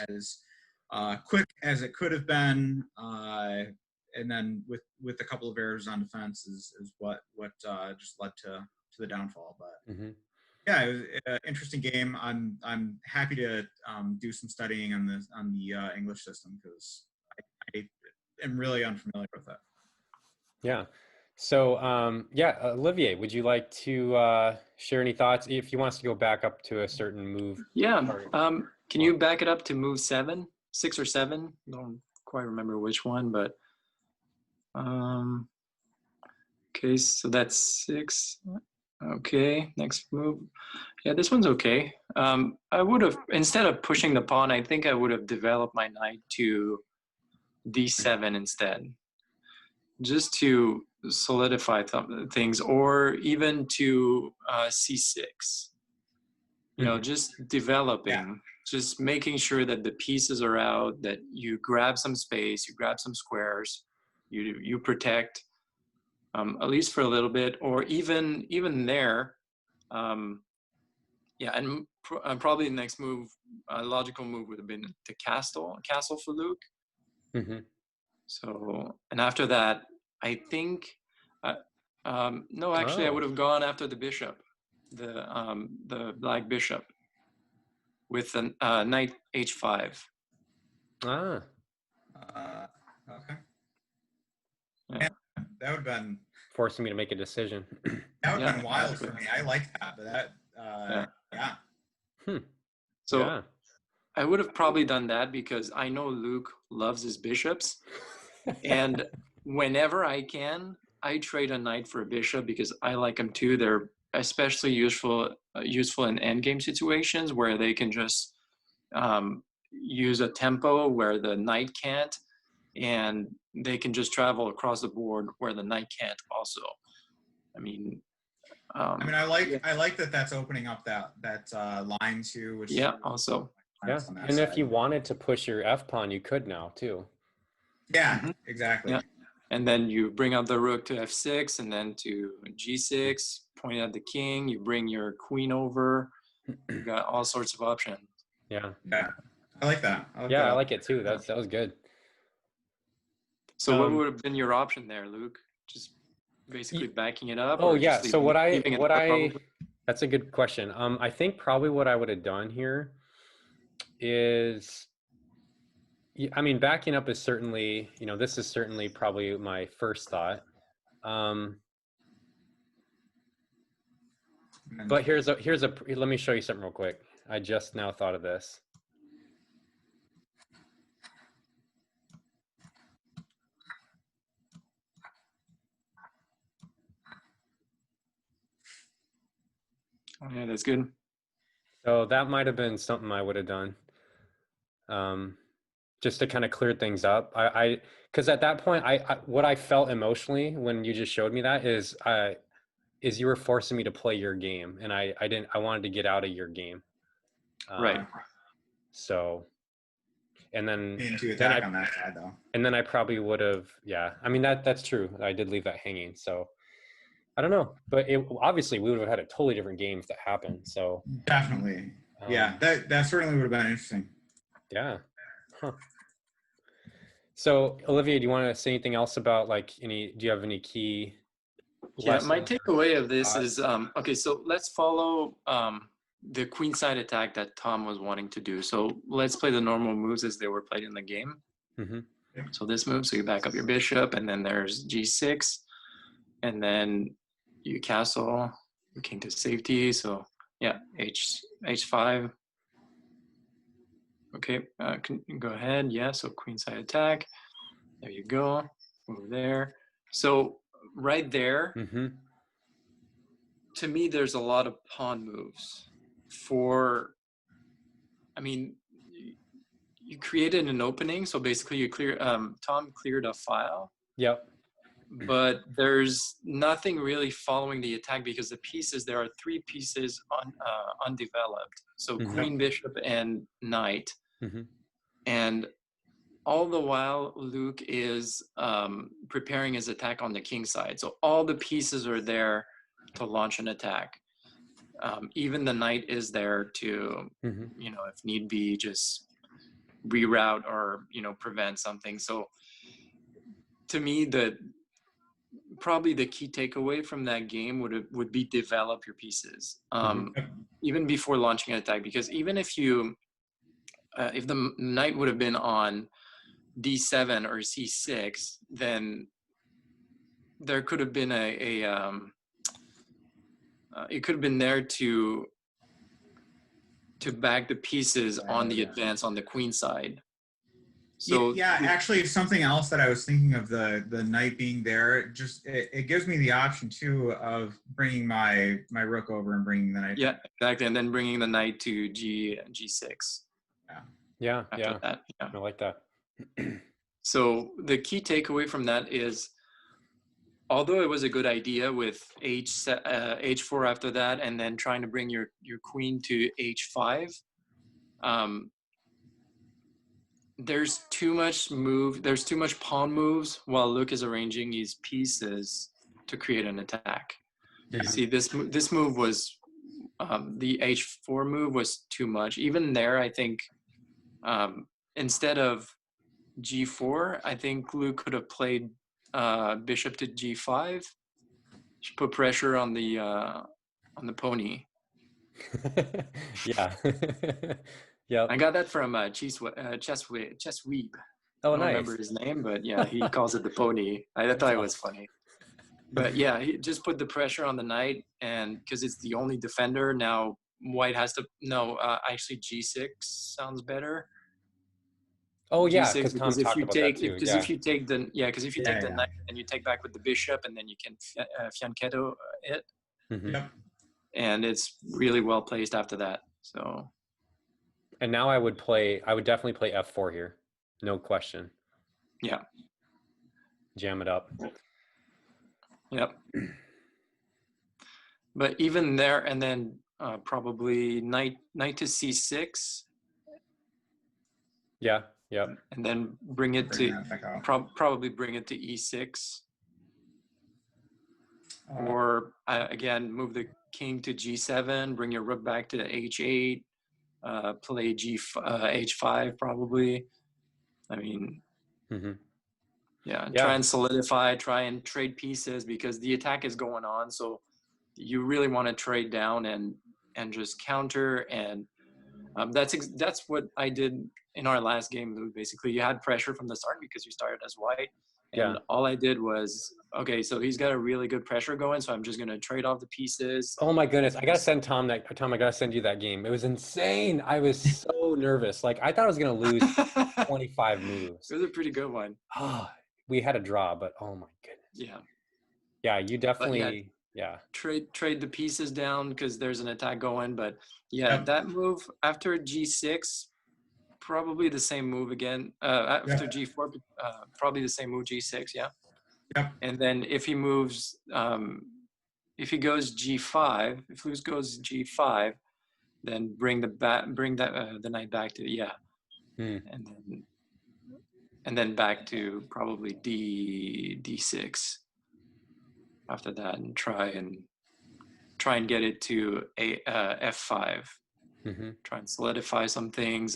as quick as it could have been. And then with a couple of errors on defense is what just led to the downfall. But yeah, it was an interesting game. I'm happy to do some studying on the English system, because I am really unfamiliar with it. Yeah. So Olivier, would you like to share any thoughts if he wants to go back up to a certain move? Yeah. Can you back it up to move 7, 6 or 7? Don't quite remember which one, but okay, so that's 6. Okay, next move. Yeah, this one's okay. I would have, instead of pushing the pawn, I think I would have developed my knight to d7 instead, just to solidify things, or even to c6. Just developing, just making sure that the pieces are out, that you grab some space, you grab some squares, you protect, at least for a little bit, or even there. Yeah, and probably the next move, logical move would have been to castle for Luke. So, and after that, I think, no, actually, I would have gone after the bishop, the black bishop, with the knight h5. Okay. Yeah, that would have been forcing me to make a decision. That would have been wild for me. I like that, but yeah. So yeah. I would have probably done that because I know Luke loves his bishops, and whenever I can, I trade a knight for a bishop because I like them too. They're especially useful in endgame situations where they can just use a tempo where the knight can't, and they can just travel across the board where the knight can't also. I like that that's opening up that line too. Which also. Yeah, and if you wanted to push your F pawn, you could now too. Yeah, exactly. Yeah. And then you bring out the rook to F6 and then to G6, point at the king, you bring your queen over. You got all sorts of options. Yeah. I like that. I like it too. That was good. So what would have been your option there, Luke? Just basically backing it up? Oh yeah. So that's a good question. I think probably what I would have done here is, backing up is certainly, this is certainly probably my first thought. But let me show you something real quick. I just now thought of this. Oh yeah, that's good. So that might have been something I would have done. Just to kind of clear things up. Because at that point, what I felt emotionally when you just showed me that is you were forcing me to play your game, and I wanted to get out of your game. Right. So, and then Into attack on that side though. And then I probably would have, yeah. I mean that's true. I did leave that hanging. So I don't know, but obviously we would have had a totally different game if that happened. So definitely, yeah, that certainly would have been interesting. Yeah. Huh. So Olivier, do you want to say anything else about like do you have any key lessons? My takeaway of this is, okay, so let's follow the queenside attack that Tom was wanting to do. So let's play the normal moves as they were played in the game. So this move, so you back up your bishop, and then there's g6, and then you castle, your king to safety. So yeah, h5. Okay, go ahead. Yeah, so queenside attack. There you go. Move there. So right there, to me, there's a lot of pawn moves. I mean, you created an opening. So basically you Tom cleared a file. Yep. But there's nothing really following the attack because there are 3 pieces undeveloped. So queen, bishop, and knight. And all the while, Luke is preparing his attack on the king side. So all the pieces are there to launch an attack. Even the knight is there to, if need be, just reroute or, prevent something. So to me, probably the key takeaway from that game would be develop your pieces, even before launching an attack. Because even if the knight would have been on d7 or c6, then there could have been it could have been there to back the pieces on the advance on the queen side. So yeah, actually something else that I was thinking of, the knight being there, it gives me the option too of bringing my rook over and bringing the knight. Yeah, exactly, and then bringing the knight to g6. Yeah. That, I like that. So the key takeaway from that is, although it was a good idea with h4 after that, and then trying to bring your queen to h5, there's too much pawn moves while Luke is arranging these pieces to create an attack. Yeah. See, this move was the h4 move was too much. Even there, I think instead of g4, I think Luke could have played bishop to g5, put pressure on the pony. Yeah. Yeah. I got that from Chess Weeb. Oh, I don't nice. remember his name, but yeah, he calls it the pony. I thought it was funny. But yeah, he just put the pressure on the knight, and because it's the only defender now, White has to actually g6 sounds better. Oh yeah, because if you take if you take the knight and you take back with the bishop, and then you can fianchetto it, and it's really well placed after that. So. And now I would definitely play f4 here, no question. Yeah. Jam it up. Yep. But even there, and then probably knight to c6. Yeah. Yep. And then probably bring it to e6. Or again, move the king to g7, bring your rook back to h8, play h5 probably. I mean, try and solidify, try and trade pieces, because the attack is going on. So you really want to trade down and just counter. And that's what I did in our last game. Basically, you had pressure from the start because you started as white. And all I did was, okay, so he's got a really good pressure going, so I'm just going to trade off the pieces. Oh my goodness. I got to send Tom, I got to send you that game. It was insane. I was so nervous. Like, I thought I was going to lose 25 moves. It was a pretty good one. We had a draw, but oh my goodness. Yeah. Yeah, you definitely, Trade the pieces down because there's an attack going. But that move after g6, probably the same move again. After g4, probably the same move, g6, And then if he moves, if he goes g5, if Luke goes g5, then bring the knight back to and then back to probably d6 after that, and try and get it to f5. Try and solidify some things.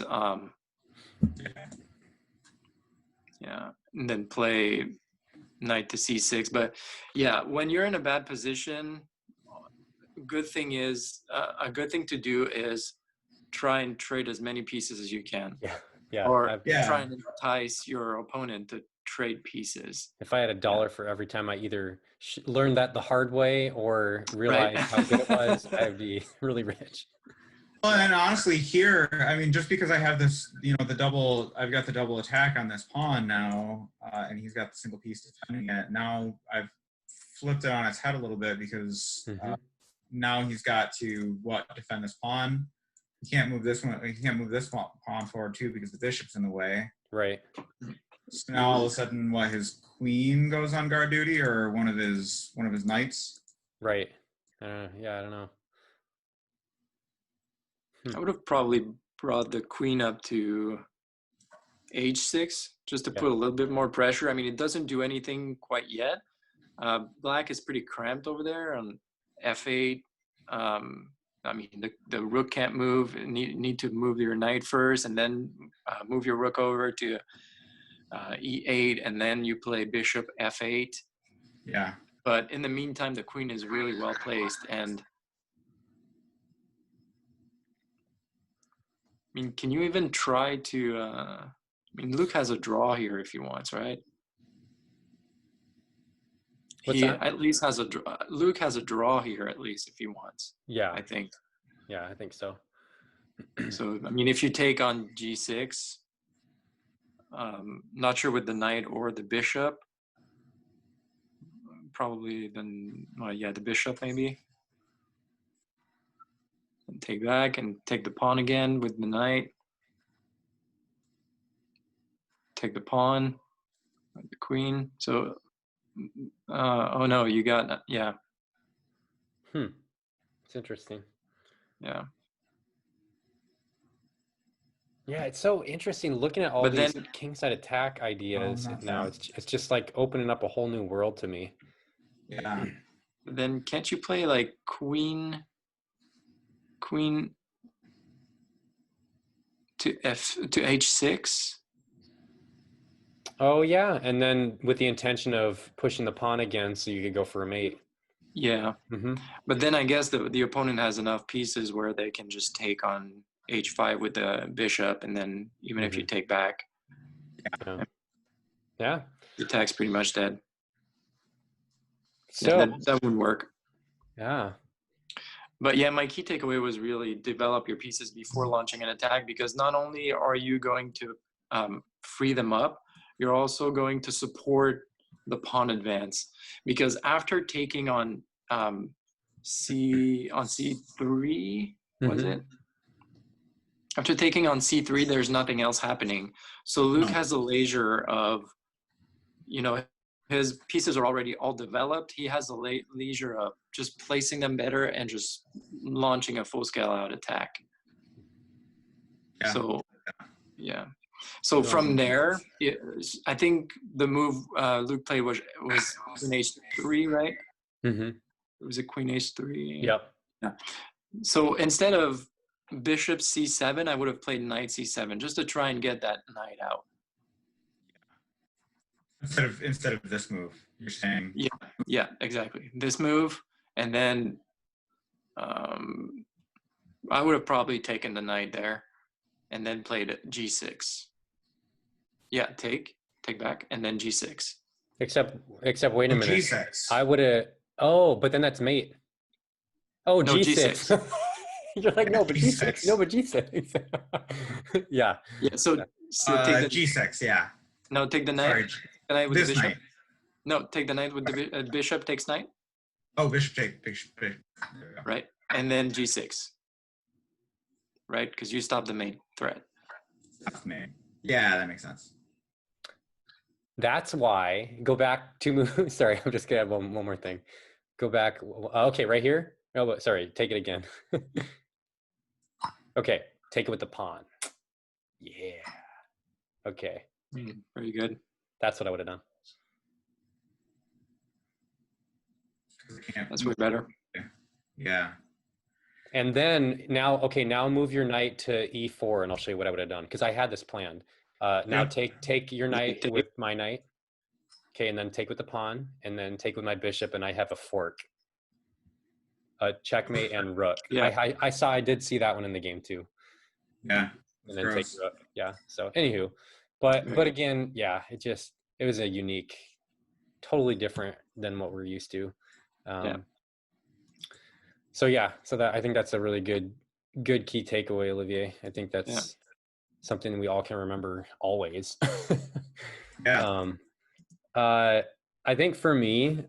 Yeah, and then play knight to c6. But yeah, when you're in a bad position, a good thing to do is try and trade as many pieces as you can. Or try and entice your opponent to trade pieces. If I had $1 for every time I either learned that the hard way or realized how good it was, I'd be really rich. Well, and honestly, here, I mean, just because I have this, I've got the double attack on this pawn now, and he's got the single piece defending it. Now I've flipped it on its head a little bit because now he's got to defend this pawn. He can't move this one. He can't move this pawn forward too because the bishop's in the way. Right. So now all of a sudden, his queen goes on guard duty, or one of his knights. Right. Yeah, I don't know. I would have probably brought the queen up to h6 just to put a little bit more pressure. I mean, it doesn't do anything quite yet. Black is pretty cramped over there on f8. I mean, the rook can't move. Need to move your knight first, and then move your rook over to e8, and then you play bishop f8. Yeah. But in the meantime, the queen is really well placed, and I mean, can you even try to? I mean, Luke has a draw here if he wants, right? What's he that? at least has a draw. Luke has a draw here at least if he wants. Yeah, I think. Yeah, I think so. So I mean, if you take on g6, not sure with the knight or the bishop. Probably then, the bishop maybe. And take back and take the pawn again with the knight. Take the pawn, the queen. So, oh no, you got, It's interesting. Yeah. Yeah, it's so interesting looking at all these kingside attack ideas now. It's just like opening up a whole new world to me. Yeah. Then can't you play like queen to h6? Oh yeah, and then with the intention of pushing the pawn again, so you could go for a mate. Yeah, but then I guess the opponent has enough pieces where they can just take on h5 with the bishop, and then even if you take back, the attack's pretty much dead. So that wouldn't work. Yeah. But yeah, my key takeaway was really develop your pieces before launching an attack, because not only are you going to free them up, you're also going to support the pawn advance. Because after taking on c3, was it? After taking on c3, there's nothing else happening. So Luke has the leisure of, his pieces are already all developed. He has the leisure of just placing them better and just launching a full-scale out attack. So, yeah. So from there, I think the move Luke played was queen h3, right? It was a queen h3. Yep. Yeah. So instead of bishop c7, I would have played knight c7 just to try and get that knight out. Instead of this move, you're saying? Yeah, exactly. This move, and then I would have probably taken the knight there, and then played g6. Yeah, take back, and then g6. Except wait a minute. G6. I would have. Oh, but then that's mate. Oh, no, G6. You're like, no, but G6. No, but G6. Yeah. So take the G6. Yeah. No, take the knight. Sorry. The knight with this the bishop. Knight. No, take the knight with the bishop takes knight. Oh, bishop. Right, and then g6. Right, because you stop the main threat. Yeah, that makes sense. That's why. Go back 2 moves. Sorry, I'm just gonna have one more thing. Go back. Okay, right here. Oh, sorry. Take it again. Okay, take it with the pawn. Yeah. Okay. Very good. That's what I would have done. That's way better. Yeah. And then now, okay, now move your knight to e4, and I'll show you what I would have done because I had this planned. Now take your knight with my knight. Okay, and then take with the pawn, and then take with my bishop, and I have a fork. Checkmate and rook. Yeah. I did see that one in the game too. Yeah. And then take rook. Yeah. So anywho, but again, yeah, it was a unique, totally different than what we're used to. So yeah, so that I think that's a really good key takeaway, Olivier. I think that's something we all can remember always. Yeah. I think for me,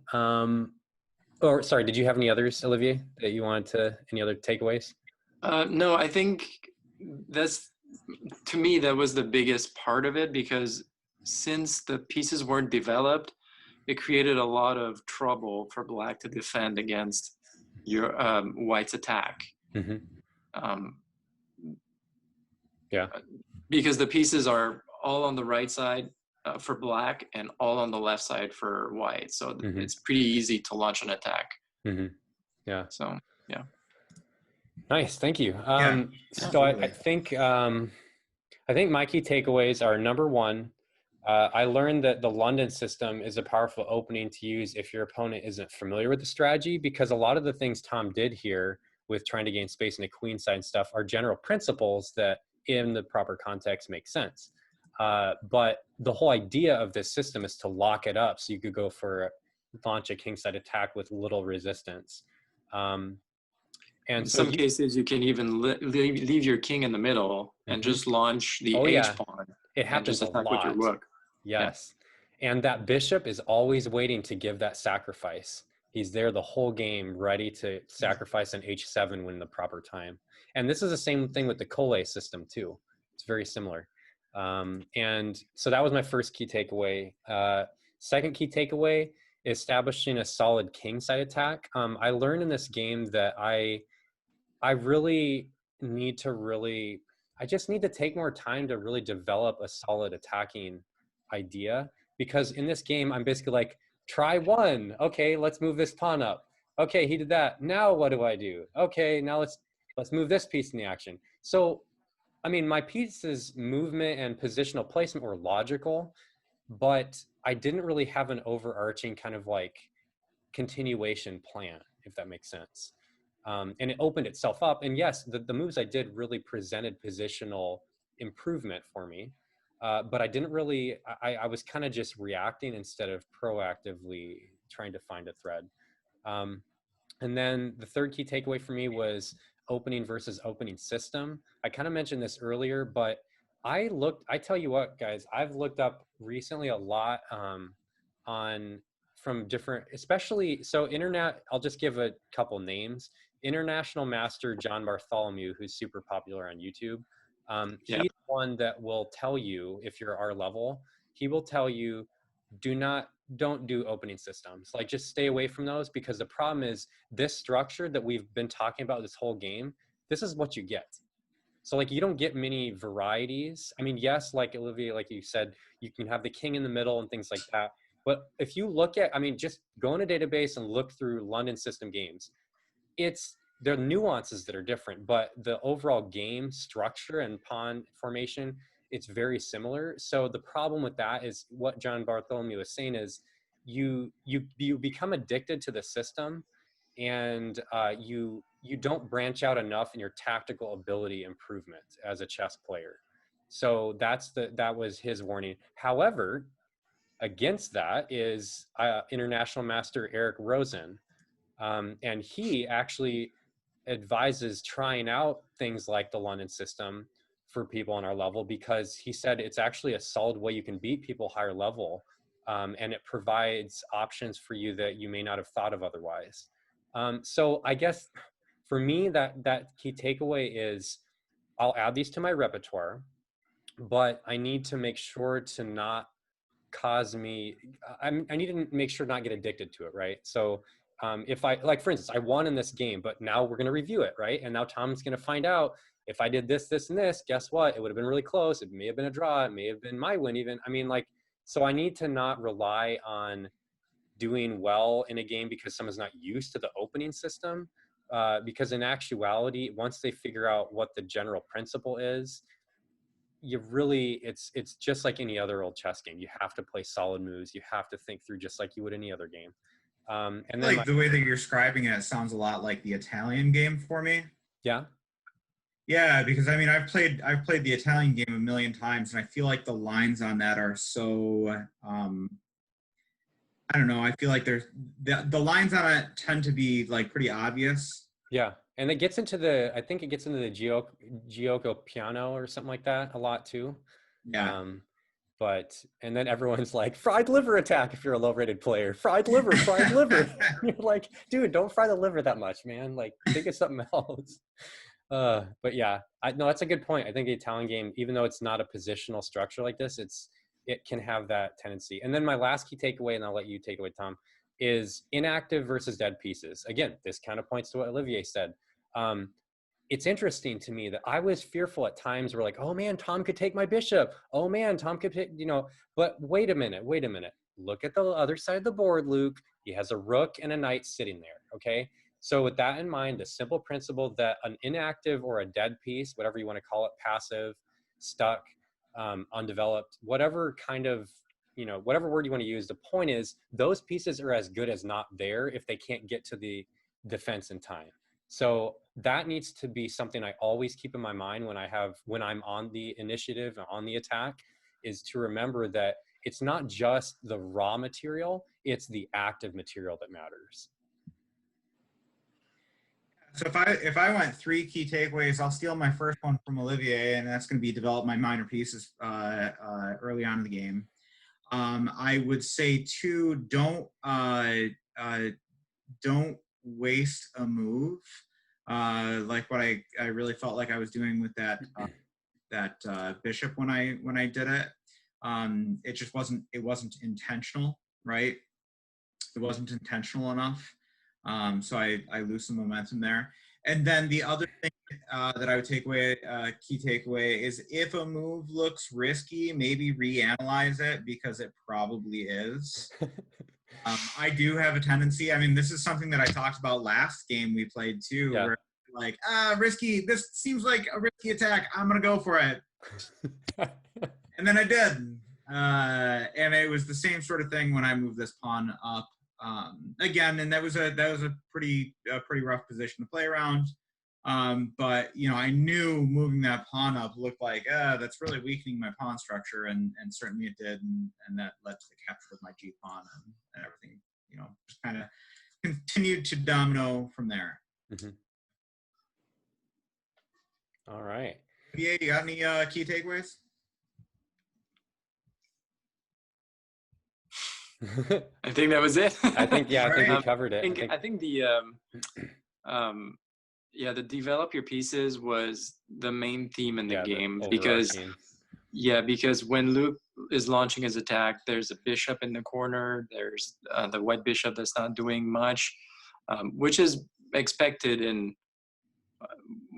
or sorry, did you have any others, Olivier, that you wanted to, any other takeaways? No, I think to me, that was the biggest part of it, because since the pieces weren't developed, it created a lot of trouble for Black to defend against your White's attack. Yeah. Because the pieces are all on the right side for Black and all on the left side for White. So it's pretty easy to launch an attack. Yeah. So, yeah. Nice. Thank you. So I think my key takeaways are: number one, I learned that the London system is a powerful opening to use if your opponent isn't familiar with the strategy, because a lot of the things Tom did here with trying to gain space in the queen side stuff are general principles that in the proper context make sense. But the whole idea of this system is to lock it up so you could go for launch a kingside attack with little resistance. And in so some cases, you can even leave your king in the middle and just launch the h-pawn. It happens and just a attack with your lot. rook. Yes. And that bishop is always waiting to give that sacrifice. He's there the whole game, ready to sacrifice an h7 when the proper time. And this is the same thing with the Qh system too. It's very similar. And so that was my first key takeaway. Second key takeaway, establishing a solid kingside attack. I learned in this game that I really need to I just need to take more time to really develop a solid attacking idea, because in this game, I'm basically like, try one. Okay, let's move this pawn up. Okay, he did that. Now what do I do? Okay, now let's move this piece in the action. So, I mean, my piece's movement and positional placement were logical, but I didn't really have an overarching kind of like continuation plan, if that makes sense. And it opened itself up. And yes, the moves I did really presented positional improvement for me. But I didn't really, I was kind of just reacting instead of proactively trying to find a thread. And then the third key takeaway for me was opening versus opening system. I kind of mentioned this earlier, but I tell you what, guys, I've looked up recently a lot from different, especially, so internet, I'll just give a couple names. International Master John Bartholomew, who's super popular on YouTube. He's one that will tell you, if you're our level, he will tell you, don't do opening systems. Like, just stay away from those, because the problem is this structure that we've been talking about this whole game, this is what you get. So like, you don't get many varieties. I mean, yes, like Olivier, like you said, you can have the king in the middle and things like that. But if you look at, I mean, just go in a database and look through London system games, there are nuances that are different, but the overall game structure and pawn formation, it's very similar. So the problem with that is what John Bartholomew was saying is you become addicted to the system, and you don't branch out enough in your tactical ability improvement as a chess player. So that was his warning. However, against that is international master Eric Rosen, and he actually advises trying out things like the London system for people on our level, because he said it's actually a solid way you can beat people higher level, and it provides options for you that you may not have thought of otherwise. So I guess for me, that key takeaway is I'll add these to my repertoire, but I need to make sure to not cause me, I need to make sure not get addicted to it, right? So if I, like, for instance, I won in this game, but now we're going to review it, right? And now Tom's going to find out if I did this, this, and this, guess what? It would have been really close. It may have been a draw. It may have been my win even. I mean, like, so I need to not rely on doing well in a game because someone's not used to the opening system. Because in actuality, once they figure out what the general principle is, you really, it's just like any other old chess game. You have to play solid moves. You have to think through just like you would any other game. And then like the way that you're describing it sounds a lot like the Italian game for me. yeah. Yeah, because I mean, I've played the Italian game a million times, and I feel like the lines on that are so I don't know. I feel like there's the lines on it tend to be like pretty obvious. Yeah, and it gets into I think it gets into the Gioco piano or something like that a lot too. Yeah. And then everyone's like, fried liver attack if you're a low-rated player. Fried liver, fried liver. You're like, dude, don't fry the liver that much, man. Like, think of something else. But yeah, no, that's a good point. I think the Italian game, even though it's not a positional structure like this, it can have that tendency. And then my last key takeaway, and I'll let you take away, Tom, is inactive versus dead pieces. Again, this kind of points to what Olivier said. It's interesting to me that I was fearful at times where like, oh man, Tom could take my bishop. Oh man, Tom could pick, but wait a minute. Look at the other side of the board, Luke. He has a rook and a knight sitting there, okay? So with that in mind, the simple principle that an inactive or a dead piece, whatever you want to call it, passive, stuck, undeveloped, whatever kind of, whatever word you want to use, the point is those pieces are as good as not there if they can't get to the defense in time. So that needs to be something I always keep in my mind when I'm on the initiative, on the attack, is to remember that it's not just the raw material, it's the active material that matters. So if I went 3 key takeaways, I'll steal my first one from Olivier, and that's going to be develop my minor pieces early on in the game. I would say 2, don't waste a move, like what I really felt like I was doing with that bishop when I did it. It just wasn't intentional, right? It wasn't intentional enough. So I lose some momentum there. And then the other thing that I would take away, key takeaway, is if a move looks risky, maybe reanalyze it because it probably is. I do have a tendency. I mean, this is something that I talked about last game we played too, yeah. where like, risky. This seems like a risky attack. I'm gonna go for it. And then I did. And it was the same sort of thing when I moved this pawn up. Again, and that was a pretty rough position to play around. But I knew moving that pawn up looked like that's really weakening my pawn structure, and certainly it did, and that led to the capture of my G pawn and everything. Just kind of continued to domino from there. Mm-hmm. All right. Yeah, you got any key takeaways? I think that was it. I think we covered it. I think the the develop your pieces was the main theme in the game, because when Luke is launching his attack, there's a bishop in the corner. There's the white bishop that's not doing much, which is expected in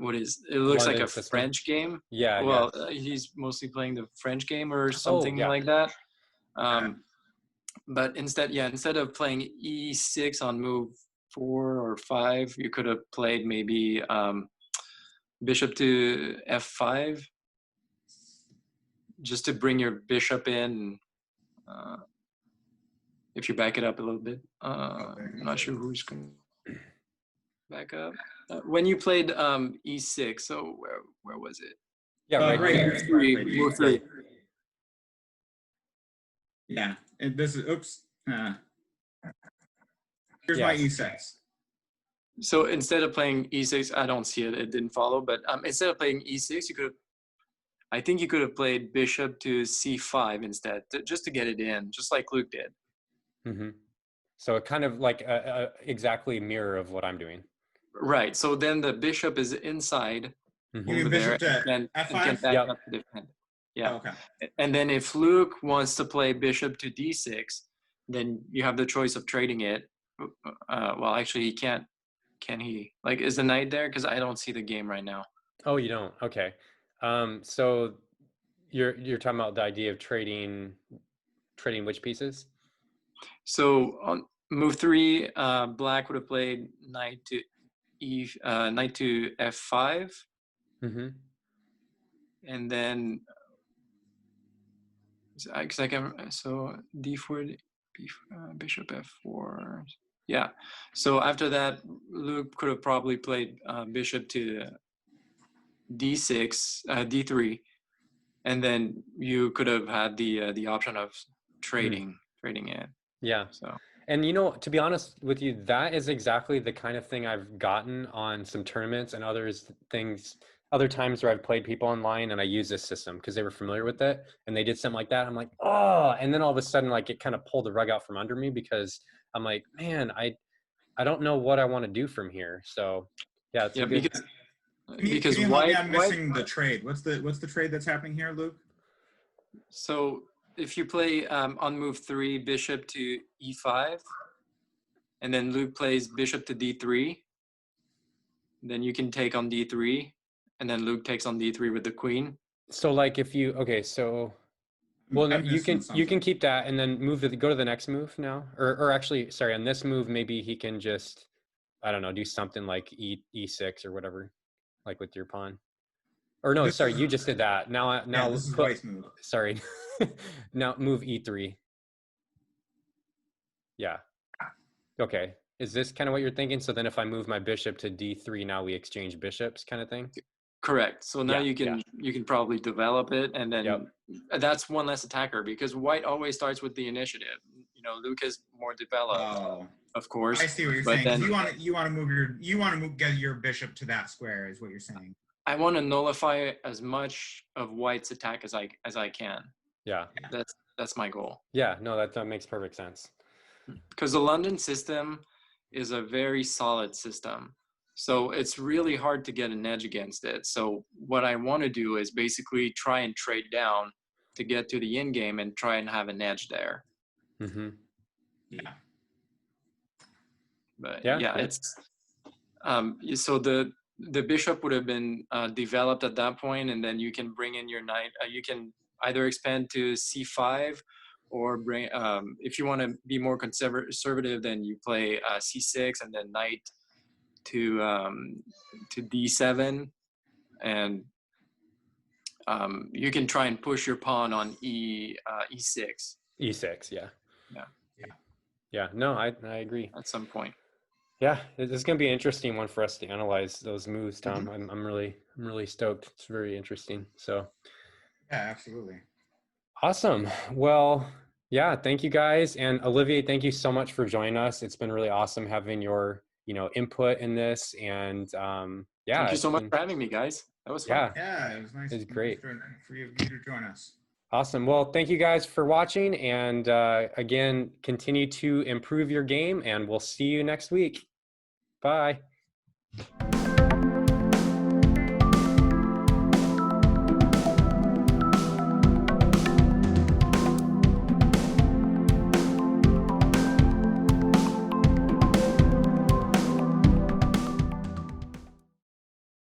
it looks like a system. French game. Yeah. Well, he's mostly playing the French game or something like that. But instead of playing E6 on move 4 or 5, you could have played maybe bishop to F5, just to bring your bishop in. If you back it up a little bit, I'm not sure who's going to back up. When you played E6, so where was it? Yeah, right here. Move 3. Yeah, and this is here's my E6. So instead of playing E6, I don't see it. It didn't follow. But instead of playing E6, I think you could have played bishop to C5 instead, just to get it in, just like Luke did. Mm-hmm. So it kind of like exactly mirror of what I'm doing. Right. So then the bishop is inside over there and can back up to defend. Yeah. Oh, okay. And then if Luke wants to play bishop to D6, then you have the choice of trading it. Well, actually, he can't. Can he? Like, is the knight there? Because I don't see the game right now. Oh, you don't? Okay. So you're talking about the idea of trading which pieces? So on move 3, black would have played knight to f5, Mm-hmm. and then because I can so d4, bishop f4. Yeah. So after that, Luke could have probably played bishop to d6, d3, and then you could have had the option of trading it. Yeah. So And you know, to be honest with you, that is exactly the kind of thing I've gotten on some tournaments and other times where I've played people online and I use this system because they were familiar with it and they did something like that. I'm like, oh, and then all of a sudden, like it kind of pulled the rug out from under me because I'm like, man, I don't know what I want to do from here. So yeah, it's yeah, a good. because Can you help me? white I'm missing the trade. What's the trade that's happening here, Luke? So if you play on move 3 bishop to e5, and then Luke plays bishop to d3, then you can take on d3, and then Luke takes on d3 with the queen. So like if you well, no, I'm you missing can something. keep that and then go to the next move now, or actually, sorry, on this move maybe he can just, I don't know, do something like e6 or whatever, like with your pawn. Or no, This sorry, is you just did that. Now this is put, White's move. sorry, now move e3. Yeah. Okay. Is this kind of what you're thinking? So then if I move my bishop to d3, now we exchange bishops, kind of thing. Correct. So now Yeah. you can probably develop it, and then Yep. that's one less attacker because white always starts with the initiative. You know, Luke is more developed, Oh, of course, I see what you're but saying. 'Cause then you want to move get your bishop to that square is what you're saying. I want to nullify as much of white's attack as I can. Yeah. That's my goal. Yeah. No, that makes perfect sense. Because the London system is a very solid system. So it's really hard to get an edge against it. So what I want to do is basically try and trade down to get to the end game and try and have an edge there. Mm-hmm. Yeah. But Yeah. yeah, it's so the bishop would have been developed at that point, and then you can bring in your knight. You can either expand to c5, or bring if you want to be more conservative, then you play c6 and then knight to d7, and you can try and push your pawn on e6. E6. Yeah. Yeah. Yeah. No, I agree. At some point. Yeah, this is going to be an interesting one for us to analyze those moves, Tom. I'm really stoked. It's very interesting. So, Yeah, absolutely. awesome. Well, yeah, thank you guys, and Olivier, thank you so much for joining us. It's been really awesome having your input in this, and yeah, Thank you so much for having me, guys. That was fun. Yeah, it was nice. It's great. For you to join us. Awesome. Well, thank you guys for watching, and again, continue to improve your game, and we'll see you next week. Bye.